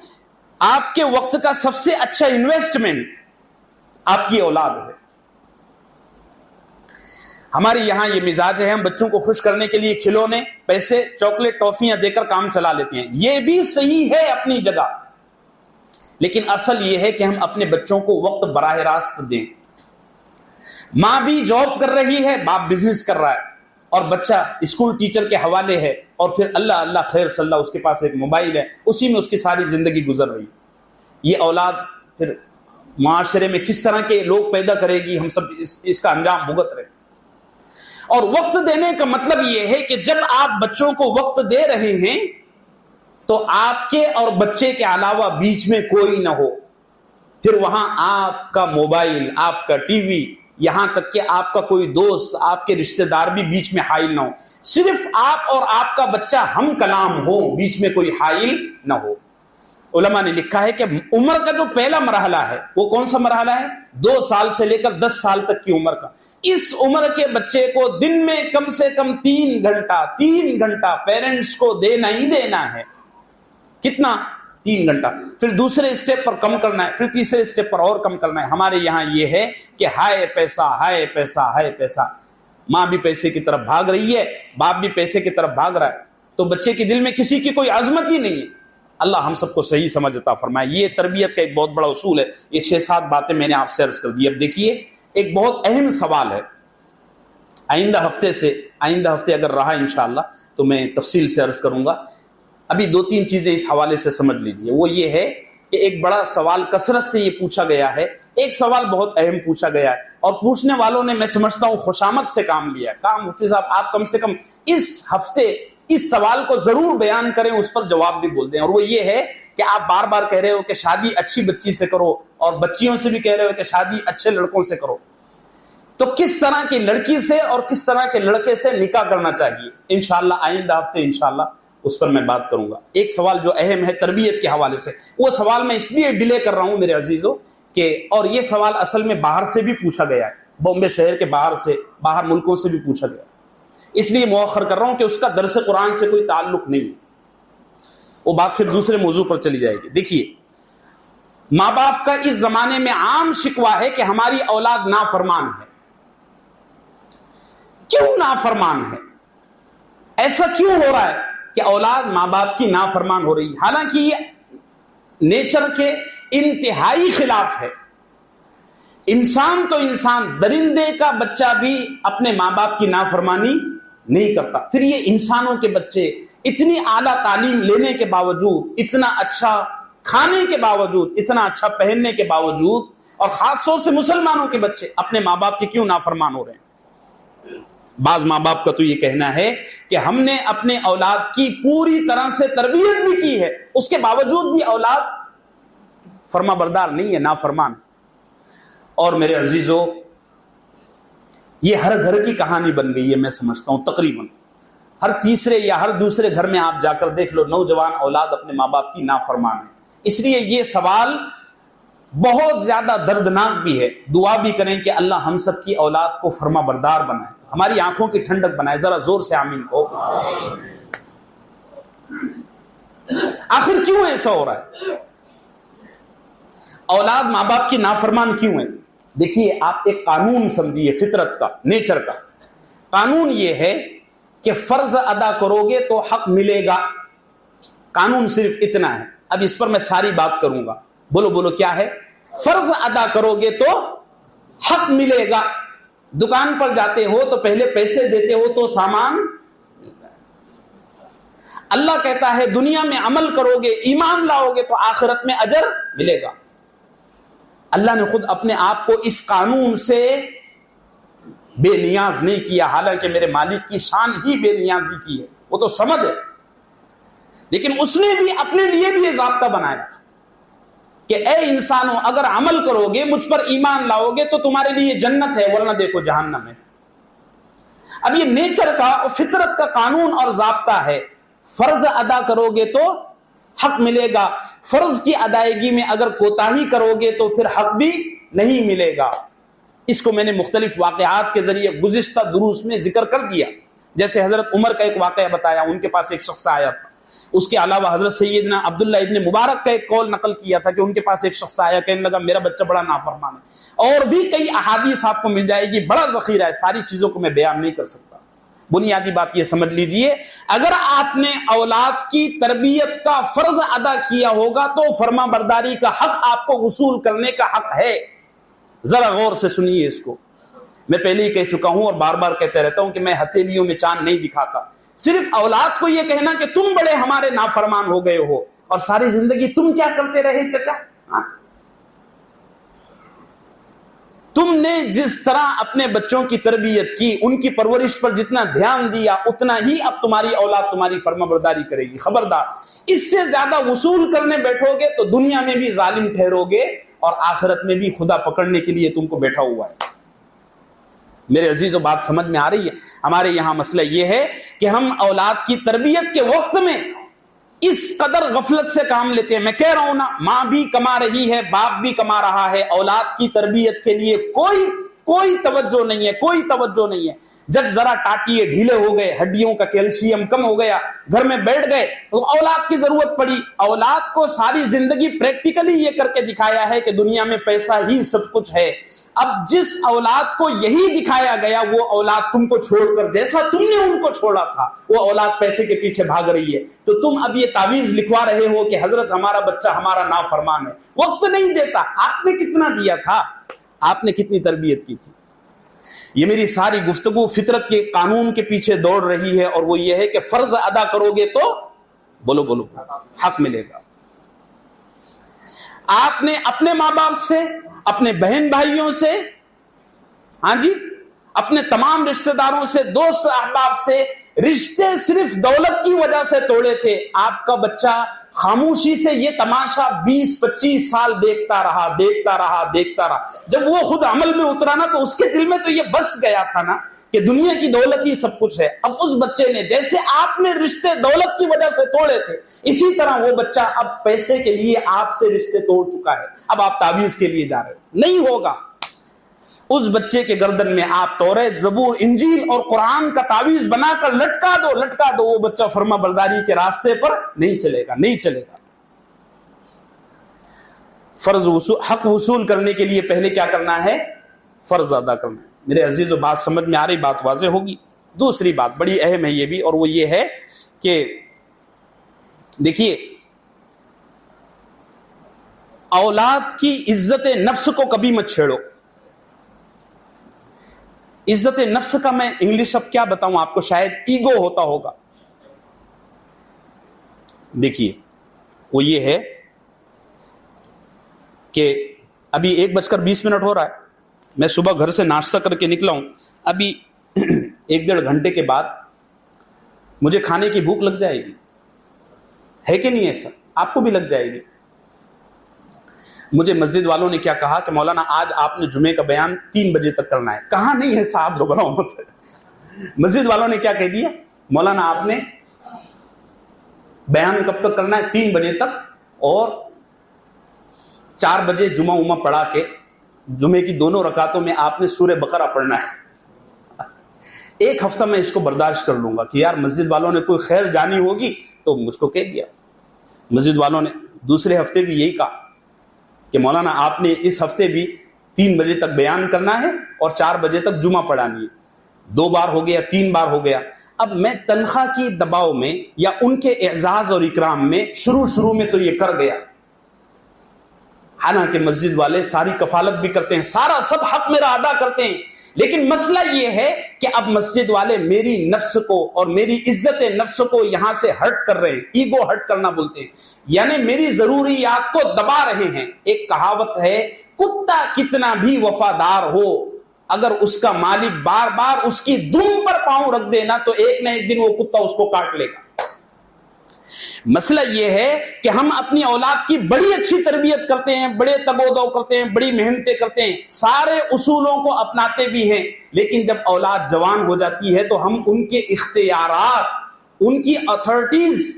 آپ کے وقت کا سب سے اچھا انویسٹمنٹ آپ کی اولاد ہے. ہمارے یہاں یہ مزاج ہے، ہم بچوں کو خوش کرنے کے لیے کھلونے، پیسے، چاکلیٹ، ٹافیاں دے کر کام چلا لیتے ہیں. یہ بھی صحیح ہے اپنی جگہ، لیکن اصل یہ ہے کہ ہم اپنے بچوں کو وقت براہ راست دیں. ماں بھی جاب کر رہی ہے، باپ بزنس کر رہا ہے، اور بچہ اسکول ٹیچر کے حوالے ہے، اور پھر اللہ خیر صلی اللہ اس کے پاس ایک موبائل ہے، اسی میں اس کی ساری زندگی گزر رہی. یہ اولاد پھر معاشرے میں کس طرح کے لوگ پیدا کرے گی، ہم سب اس کا انجام بھگت رہے. اور وقت دینے کا مطلب یہ ہے کہ جب آپ بچوں کو وقت دے رہے ہیں تو آپ کے اور بچے کے علاوہ بیچ میں کوئی نہ ہو. پھر وہاں آپ کا موبائل، آپ کا ٹی وی، یہاں تک کہ آپ کا کوئی دوست، آپ کے رشتہ دار بھی بیچ میں حائل نہ ہو. صرف آپ اور آپ کا بچہ ہم کلام ہو، بیچ میں کوئی حائل نہ ہو. علماء نے لکھا ہے کہ عمر کا جو پہلا مرحلہ ہے وہ کون سا مرحلہ ہے؟ 2 سال سے لے کر 10 سال تک کی عمر کا. اس عمر کے بچے کو دن میں کم سے کم 3 گھنٹہ پیرنٹس کو دینا ہی دینا ہے. کتنا؟ 3 گھنٹہ. پھر دوسرے اسٹیپ پر کم کرنا ہے، پھر تیسرے اسٹیپ پر اور کم کرنا ہے. ہمارے یہاں یہ ہے کہ ہائے پیسہ، ہائے پیسہ، ہائے پیسہ. ماں بھی پیسے کی طرف بھاگ رہی ہے، باپ بھی پیسے کی طرف بھاگ رہا ہے، تو بچے کے دل میں کسی کی کوئی عظمت ہی نہیں ہے. اللہ ہم سب کو صحیح سمجھ عطا فرمائے. یہ تربیت کا ایک بہت بڑا اصول ہے. یہ 6-7 باتیں میں نے آپ سے عرض کر دی. اب دیکھیے ایک بہت اہم سوال ہے. آئندہ ہفتے اگر رہا انشاءاللہ تو میں تفصیل سے عرض کروں گا. ابھی 2-3 چیزیں اس حوالے سے سمجھ لیجئے. وہ یہ ہے کہ ایک بڑا سوال کثرت سے یہ پوچھا گیا ہے. ایک سوال بہت اہم پوچھا گیا ہے اور پوچھنے والوں نے، میں سمجھتا ہوں، خوشامد سے کام لیا ہے. کام مفتی صاحب آپ کم سے کم اس ہفتے اس سوال کو ضرور بیان کریں، اس پر جواب بھی بول دیں. اور وہ یہ ہے کہ آپ بار بار کہہ رہے ہو کہ شادی اچھی بچی سے کرو، اور بچیوں سے بھی کہہ رہے ہو کہ شادی اچھے لڑکوں سے کرو. تو کس طرح کی لڑکی سے اور کس طرح کے لڑکے سے نکاح کرنا چاہیے، انشاءاللہ آئندہ ہفتے انشاءاللہ اس پر میں بات کروں گا. ایک سوال جو اہم ہے تربیت کے حوالے سے، وہ سوال میں اس لیے ڈیلے کر رہا ہوں میرے عزیزوں کہ، اور یہ سوال اصل میں باہر سے بھی پوچھا گیا ہے، بامبے شہر کے باہر ملکوں سے بھی پوچھا گیا. اس لیے مؤخر کر رہا ہوں کہ اس کا درس قرآن سے کوئی تعلق نہیں ہے، وہ بات پھر دوسرے موضوع پر چلی جائے گی۔ دیکھیے، ماں باپ کا اس زمانے میں عام شکوہ ہے کہ ہماری اولاد نافرمان ہے۔ کیوں نافرمان ہے؟ ایسا کیوں ہو رہا ہے کہ اولاد ماں باپ کی نافرمان ہو رہی ہے؟ حالانکہ یہ نیچر کے انتہائی خلاف ہے۔ انسان تو انسان، درندے کا بچہ بھی اپنے ماں باپ کی نافرمانی نہیں کرتا، پھر یہ انسانوں کے بچے اتنی اعلیٰ تعلیم لینے کے باوجود، اتنا اچھا کھانے کے باوجود، اتنا اچھا پہننے کے باوجود، اور خاص طور سے مسلمانوں کے بچے اپنے ماں باپ کے کیوں نافرمان ہو رہے ہیں؟ بعض ماں باپ کا تو یہ کہنا ہے کہ ہم نے اپنے اولاد کی پوری طرح سے تربیت بھی کی ہے، اس کے باوجود بھی اولاد فرما بردار نہیں ہے، نافرمان۔ اور میرے عزیزو، یہ ہر گھر کی کہانی بن گئی ہے، میں سمجھتا ہوں تقریباً ہر تیسرے یا ہر دوسرے گھر میں آپ جا کر دیکھ لو، نوجوان اولاد اپنے ماں باپ کی نافرمان ہے۔ اس لیے یہ سوال بہت زیادہ دردناک بھی ہے۔ دعا بھی کریں کہ اللہ ہم سب کی اولاد کو فرما بردار بنائے، ہماری آنکھوں کی ٹھنڈک بنائے۔ ذرا زور سے آمین کو۔ آخر کیوں ایسا ہو رہا ہے؟ اولاد ماں باپ کی نافرمان کیوں ہے؟ دیکھیے، آپ ایک قانون سمجھیے، فطرت کا، نیچر کا قانون یہ ہے کہ فرض ادا کرو گے تو حق ملے گا۔ قانون صرف اتنا ہے۔ اب اس پر میں ساری بات کروں گا، بولو بولو کیا ہے؟ فرض ادا کرو گے تو حق ملے گا۔ دکان پر جاتے ہو تو پہلے پیسے دیتے ہو تو سامان ملتا ہے۔ اللہ کہتا ہے دنیا میں عمل کرو گے، ایمان لاؤ گے تو آخرت میں اجر ملے گا۔ اللہ نے خود اپنے آپ کو اس قانون سے بے نیاز نہیں کیا، حالانکہ میرے مالک کی شان ہی بے نیازی کی ہے، وہ تو صمد ہے، لیکن اس نے بھی اپنے لیے بھی یہ ضابطہ بنایا کہ اے انسانوں، اگر عمل کرو گے، مجھ پر ایمان لاؤ گے تو تمہارے لیے جنت ہے، ورنہ دیکھو جہنم ہے۔ اب یہ نیچر کا اور فطرت کا قانون اور ضابطہ ہے۔ فرض ادا کرو گے تو حق ملے گا، فرض کی ادائیگی میں اگر کوتاہی کرو گے تو پھر حق بھی نہیں ملے گا۔ اس کو میں نے مختلف واقعات کے ذریعے گزشتہ دروس میں ذکر کر دیا، جیسے حضرت عمر کا ایک واقعہ بتایا، ان کے پاس ایک شخص آیا تھا۔ اس کے علاوہ حضرت سیدنا عبداللہ ابن مبارک کا ایک قول نقل کیا تھا کہ ان کے پاس ایک شخص آیا، کہنے لگا میرا بچہ بڑا نافرمان ہے۔ اور بھی کئی احادیث آپ کو مل جائے گی، بڑا ذخیرہ ہے، ساری چیزوں کو میں بیان نہیں کر سکتا۔ بنیادی بات یہ سمجھ لیجئے، اگر آپ نے اولاد کی تربیت کا فرض ادا کیا ہوگا تو فرما برداری کا حق آپ کو وصول کرنے کا حق ہے۔ ذرا غور سے سنیے اس کو۔ میں پہلے ہی کہہ چکا ہوں اور بار بار کہتے رہتا ہوں کہ میں ہتھیلیوں میں چاند نہیں دکھاتا۔ صرف اولاد کو یہ کہنا کہ تم بڑے ہمارے نافرمان ہو گئے ہو اور ساری زندگی تم کیا کرتے رہے چچا؟ تم نے جس طرح اپنے بچوں کی تربیت کی، ان کی پرورش پر جتنا دھیان دیا، اتنا ہی اب تمہاری اولاد تمہاری فرما برداری کرے گی۔ خبردار، اس سے زیادہ وصول کرنے بیٹھو گے تو دنیا میں بھی ظالم ٹھہرو گے اور آخرت میں بھی خدا پکڑنے کے لیے تم کو بیٹھا ہوا ہے۔ میرے عزیزو، بات سمجھ میں آ رہی ہے؟ ہمارے یہاں مسئلہ یہ ہے کہ ہم اولاد کی تربیت کے وقت میں اس قدر غفلت سے کام لیتے ہیں۔ میں کہہ رہا ہوں نا، ماں بھی کما رہی ہے، باپ بھی کما رہا ہے، اولاد کی تربیت کے لیے کوئی توجہ نہیں ہے، کوئی توجہ نہیں ہے۔ جب ذرا ٹاٹیے ڈھیلے ہو گئے، ہڈیوں کا کیلشیم کم ہو گیا، گھر میں بیٹھ گئے تو اولاد کی ضرورت پڑی۔ اولاد کو ساری زندگی پریکٹیکلی یہ کر کے دکھایا ہے کہ دنیا میں پیسہ ہی سب کچھ ہے۔ اب جس اولاد کو یہی دکھایا گیا، وہ اولاد تم کو چھوڑ کر، جیسا تم نے ان کو چھوڑا تھا، وہ اولاد پیسے کے پیچھے بھاگ رہی ہے۔ تو تم اب یہ تعویذ لکھوا رہے ہو کہ حضرت ہمارا بچہ ہمارا نافرمان ہے۔ وقت نہیں دیتا۔ آپ نے کتنا دیا تھا؟ آپ نے کتنی تربیت کی تھی؟ یہ میری ساری گفتگو فطرت کے قانون کے پیچھے دوڑ رہی ہے، اور وہ یہ ہے کہ فرض ادا کرو گے تو بولو بولو حق ملے گا۔ آپ نے اپنے ماں باپ سے، اپنے بہن بھائیوں سے، ہاں جی، اپنے تمام رشتہ داروں سے، دوست احباب سے رشتے صرف دولت کی وجہ سے توڑے تھے۔ آپ کا بچہ خاموشی سے یہ تماشا 20-25 سال دیکھتا رہا۔ جب وہ خود عمل میں اترا نا، تو اس کے دل میں تو یہ بس گیا تھا نا کہ دنیا کی دولت ہی سب کچھ ہے۔ اب اس بچے نے، جیسے آپ نے رشتے دولت کی وجہ سے توڑے تھے، اسی طرح وہ بچہ اب پیسے کے لیے آپ سے رشتے توڑ چکا ہے۔ اب آپ تعویذ کے لیے جا رہے ہو، نہیں ہوگا۔ اس بچے کے گردن میں آپ توریت، زبور، انجیل اور قرآن کا تعویذ بنا کر لٹکا دو، وہ بچہ فرما برداری کے راستے پر نہیں چلے گا۔ فرض حق وصول کرنے کے لیے پہلے کیا کرنا ہے؟ فرض ادا کرنا ہے۔ میرے عزیزو، بات سمجھ میں آ رہی، بات واضح ہوگی۔ دوسری بات بڑی اہم ہے یہ بھی، اور وہ یہ ہے کہ دیکھیے، اولاد کی عزت نفس کو کبھی مت چھیڑو۔ عزت نفس کا میں انگلش اب کیا بتاؤں آپ کو، شاید ایگو ہوتا ہوگا۔ دیکھیے، وہ یہ ہے کہ ابھی 1:20 ہو رہا ہے، میں صبح گھر سے ناشتہ کر کے نکلا ہوں، ابھی 1-1.5 گھنٹے کے بعد مجھے کھانے کی بھوک لگ جائے گی، ہے کہ نہیں ایسا؟ آپ کو بھی لگ جائے گی۔ مجھے مسجد والوں نے کیا کہا کہ مولانا آج آپ نے جمعے کا بیان 3 بجے تک کرنا ہے۔ کہا نہیں ہے صاحب، دوبارہ مت۔ مسجد والوں نے کیا کہہ دیا، مولانا آپ نے بیان کب تک کرنا ہے؟ 3 بجے تک، اور 4 بجے جمعہ پڑھا کے جمعے کی 2 رکعتوں میں آپ نے سورہ بقرہ پڑھنا ہے۔ 1 ہفتہ میں اس کو برداشت کر لوں گا کہ یار مسجد والوں نے کوئی خیر جانی ہوگی تو مجھ کو کہہ دیا۔ مسجد والوں نے دوسرے ہفتے بھی یہی کہا کہ مولانا آپ نے اس ہفتے بھی 3 بجے تک بیان کرنا ہے اور 4 بجے تک جمعہ پڑھانی ہے۔ 2 بار ہو گیا، 3 بار ہو گیا۔ اب میں تنخواہ کی دباؤ میں یا ان کے اعزاز اور اکرام میں شروع میں تو یہ کر گیا، حالانکہ مسجد والے ساری کفالت بھی کرتے ہیں، سب حق میرا ادا کرتے ہیں، لیکن مسئلہ یہ ہے کہ اب مسجد والے میری نفس کو اور میری عزت نفس کو یہاں سے ہرٹ کر رہے ہیں، ایگو ہرٹ کرنا بولتے ہیں، یعنی میری ضروریات کو دبا رہے ہیں۔ ایک کہاوت ہے، کتا کتنا بھی وفادار ہو، اگر اس کا مالک بار بار اس کی دم پر پاؤں رکھ دینا تو ایک نہ ایک دن وہ کتا اس کو کاٹ لے گا۔ مسئلہ یہ ہے کہ ہم اپنی اولاد کی بڑی اچھی تربیت کرتے ہیں، بڑے تگ و دو کرتے ہیں، بڑی محنتیں کرتے ہیں، سارے اصولوں کو اپناتے بھی ہیں، لیکن جب اولاد جوان ہو جاتی ہے تو ہم ان کے اختیارات، ان کی اتھارٹیز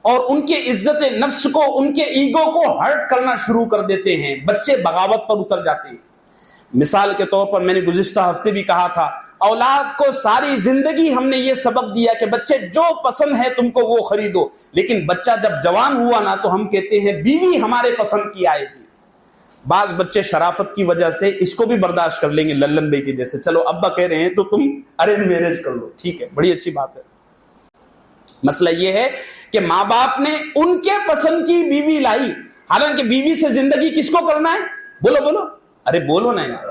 اور ان کے عزت نفس کو، ان کے ایگو کو ہرٹ کرنا شروع کر دیتے ہیں، بچے بغاوت پر اتر جاتے ہیں۔ مثال کے طور پر میں نے گزشتہ ہفتے بھی کہا تھا، اولاد کو ساری زندگی ہم نے یہ سبق دیا کہ بچے جو پسند ہے تم کو وہ خریدو، لیکن بچہ جب جوان ہوا نا تو ہم کہتے ہیں بیوی ہمارے پسند کی آئے گی۔ بعض بچے شرافت کی وجہ سے اس کو بھی برداشت کر لیں گے، للن بھائی کے جیسے، چلو ابا کہہ رہے ہیں تو تم ارینج میرج کر لو، ٹھیک ہے، بڑی اچھی بات ہے۔ مسئلہ یہ ہے کہ ماں باپ نے ان کے پسند کی بیوی لائی، حالانکہ بیوی سے زندگی کس کو کرنا ہے؟ بولو، ارے بولو نا یار،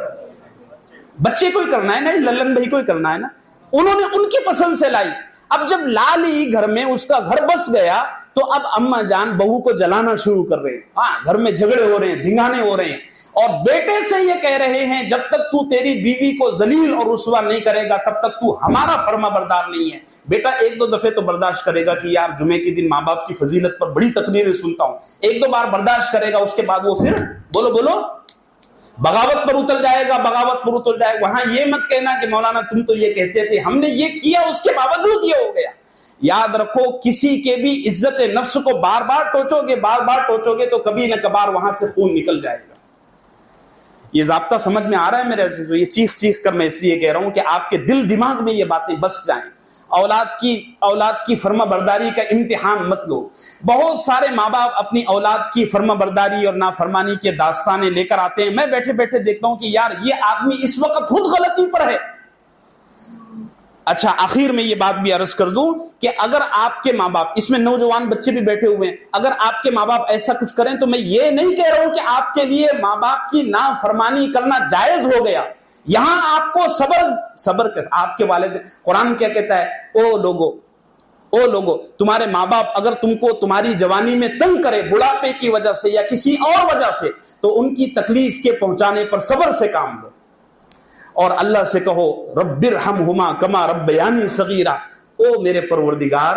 بچے کو ہی کرنا ہے نا، للن بھائی کو ہی کرنا ہے نا۔ انہوں نے ان کی پسند سے لائی، اب جب لا لی گھر میں، اس کا گھر بس گیا تو اب اماں جان بہو کو جلانا شروع کر رہے ہیں، ہاں گھر میں جھگڑے ہو رہے ہیں، دھنگانے ہو رہے ہیں، اور بیٹے سے یہ کہہ رہے ہیں جب تک تو تیری بیوی کو ذلیل اور رسوا نہیں کرے گا تب تک تو ہمارا فرما بردار نہیں ہے۔ بیٹا 1-2 دفعے تو برداشت کرے گا کہ یار جمعے کے دن ماں باپ کی فضیلت پر بڑی تقریریں سنتا ہوں، 1-2 بار برداشت کرے گا، اس کے بعد وہ پھر بولو بغاوت پر اتر جائے گا۔ وہاں یہ مت کہنا کہ مولانا تم تو یہ کہتے تھے، ہم نے یہ کیا اس کے باوجود یہ ہو گیا۔ یاد رکھو، کسی کے بھی عزت نفس کو بار بار ٹوچو گے تو کبھی نہ کبھار وہاں سے خون نکل جائے گا۔ یہ ضابطہ سمجھ میں آ رہا ہے میرے عزیزو؟ یہ چیخ کر میں اس لیے کہہ رہا ہوں کہ آپ کے دل دماغ میں یہ باتیں بس جائیں۔ اولاد کی فرما برداری کا امتحان مت لو۔ بہت سارے ماں باپ اپنی اولاد کی فرما برداری اور نافرمانی کے داستانے لے کر آتے ہیں، میں بیٹھے بیٹھے دیکھتا ہوں کہ یار یہ آدمی اس وقت خود غلطی پر ہے۔ اچھا، آخر میں یہ بات بھی عرض کر دوں کہ اگر آپ کے ماں باپ، اس میں نوجوان بچے بھی بیٹھے ہوئے ہیں، اگر آپ کے ماں باپ ایسا کچھ کریں تو میں یہ نہیں کہہ رہا ہوں کہ آپ کے لیے ماں باپ کی نافرمانی کرنا جائز ہو گیا۔ یہاں آپ کو صبر کے آپ کے والد، قرآن کیا کہتا ہے؟ او لوگو تمہارے ماں باپ اگر تم کو تمہاری جوانی میں تنگ کرے، بڑھاپے کی وجہ سے یا کسی اور وجہ سے، تو ان کی تکلیف کے پہنچانے پر صبر سے کام لو، اور اللہ سے کہو رب ارحمہما کما ربیانی صغیرا، او میرے پروردگار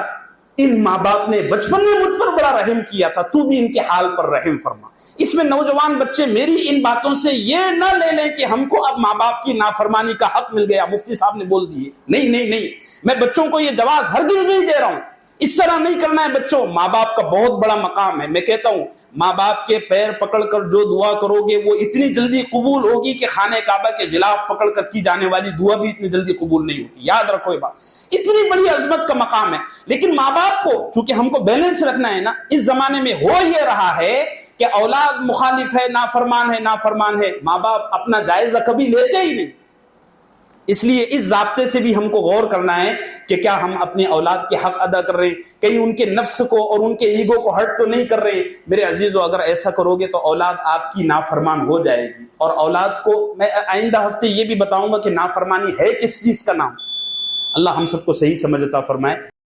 ان ماں باپ نے بچپن میں مجھ پر بڑا رحم کیا تھا، تو بھی ان کے حال پر رحم فرما۔ اس میں نوجوان بچے میری ان باتوں سے یہ نہ لے لیں کہ ہم کو اب ماں باپ کی نافرمانی کا حق مل گیا، مفتی صاحب نے بول دیے، نہیں، میں بچوں کو یہ جواز ہرگز نہیں دے رہا ہوں۔ اس طرح نہیں کرنا ہے بچوں. ماں باپ کا بہت بڑا مقام ہے. میں کہتا ہوں ماں باپ کے پیر پکڑ کر جو دعا کرو گے وہ اتنی جلدی قبول ہوگی کہ خانہ کعبہ کے غلاف پکڑ کر کی جانے والی دعا بھی اتنی جلدی قبول نہیں ہوتی. یاد رکھو یہ بات, اتنی بڑی عظمت کا مقام ہے. لیکن ماں باپ کو چونکہ ہم کو بیلنس رکھنا ہے نا, اس زمانے میں ہو یہ رہا ہے کہ اولاد مخالف ہے, نافرمان ہے, ماں باپ اپنا جائزہ کبھی لیتے ہی نہیں. اس لیے اس ضابطے سے بھی ہم کو غور کرنا ہے کہ کیا ہم اپنی اولاد کے حق ادا کر رہے ہیں, کہیں ان کے نفس کو اور ان کے ایگو کو ہرٹ تو نہیں کر رہے ہیں. میرے عزیزو, اگر ایسا کرو گے تو اولاد آپ کی نافرمان ہو جائے گی. اور اولاد کو میں آئندہ ہفتے یہ بھی بتاؤں گا کہ نافرمانی ہے کس چیز کا نام. اللہ ہم سب کو صحیح سمجھ عطا فرمائے.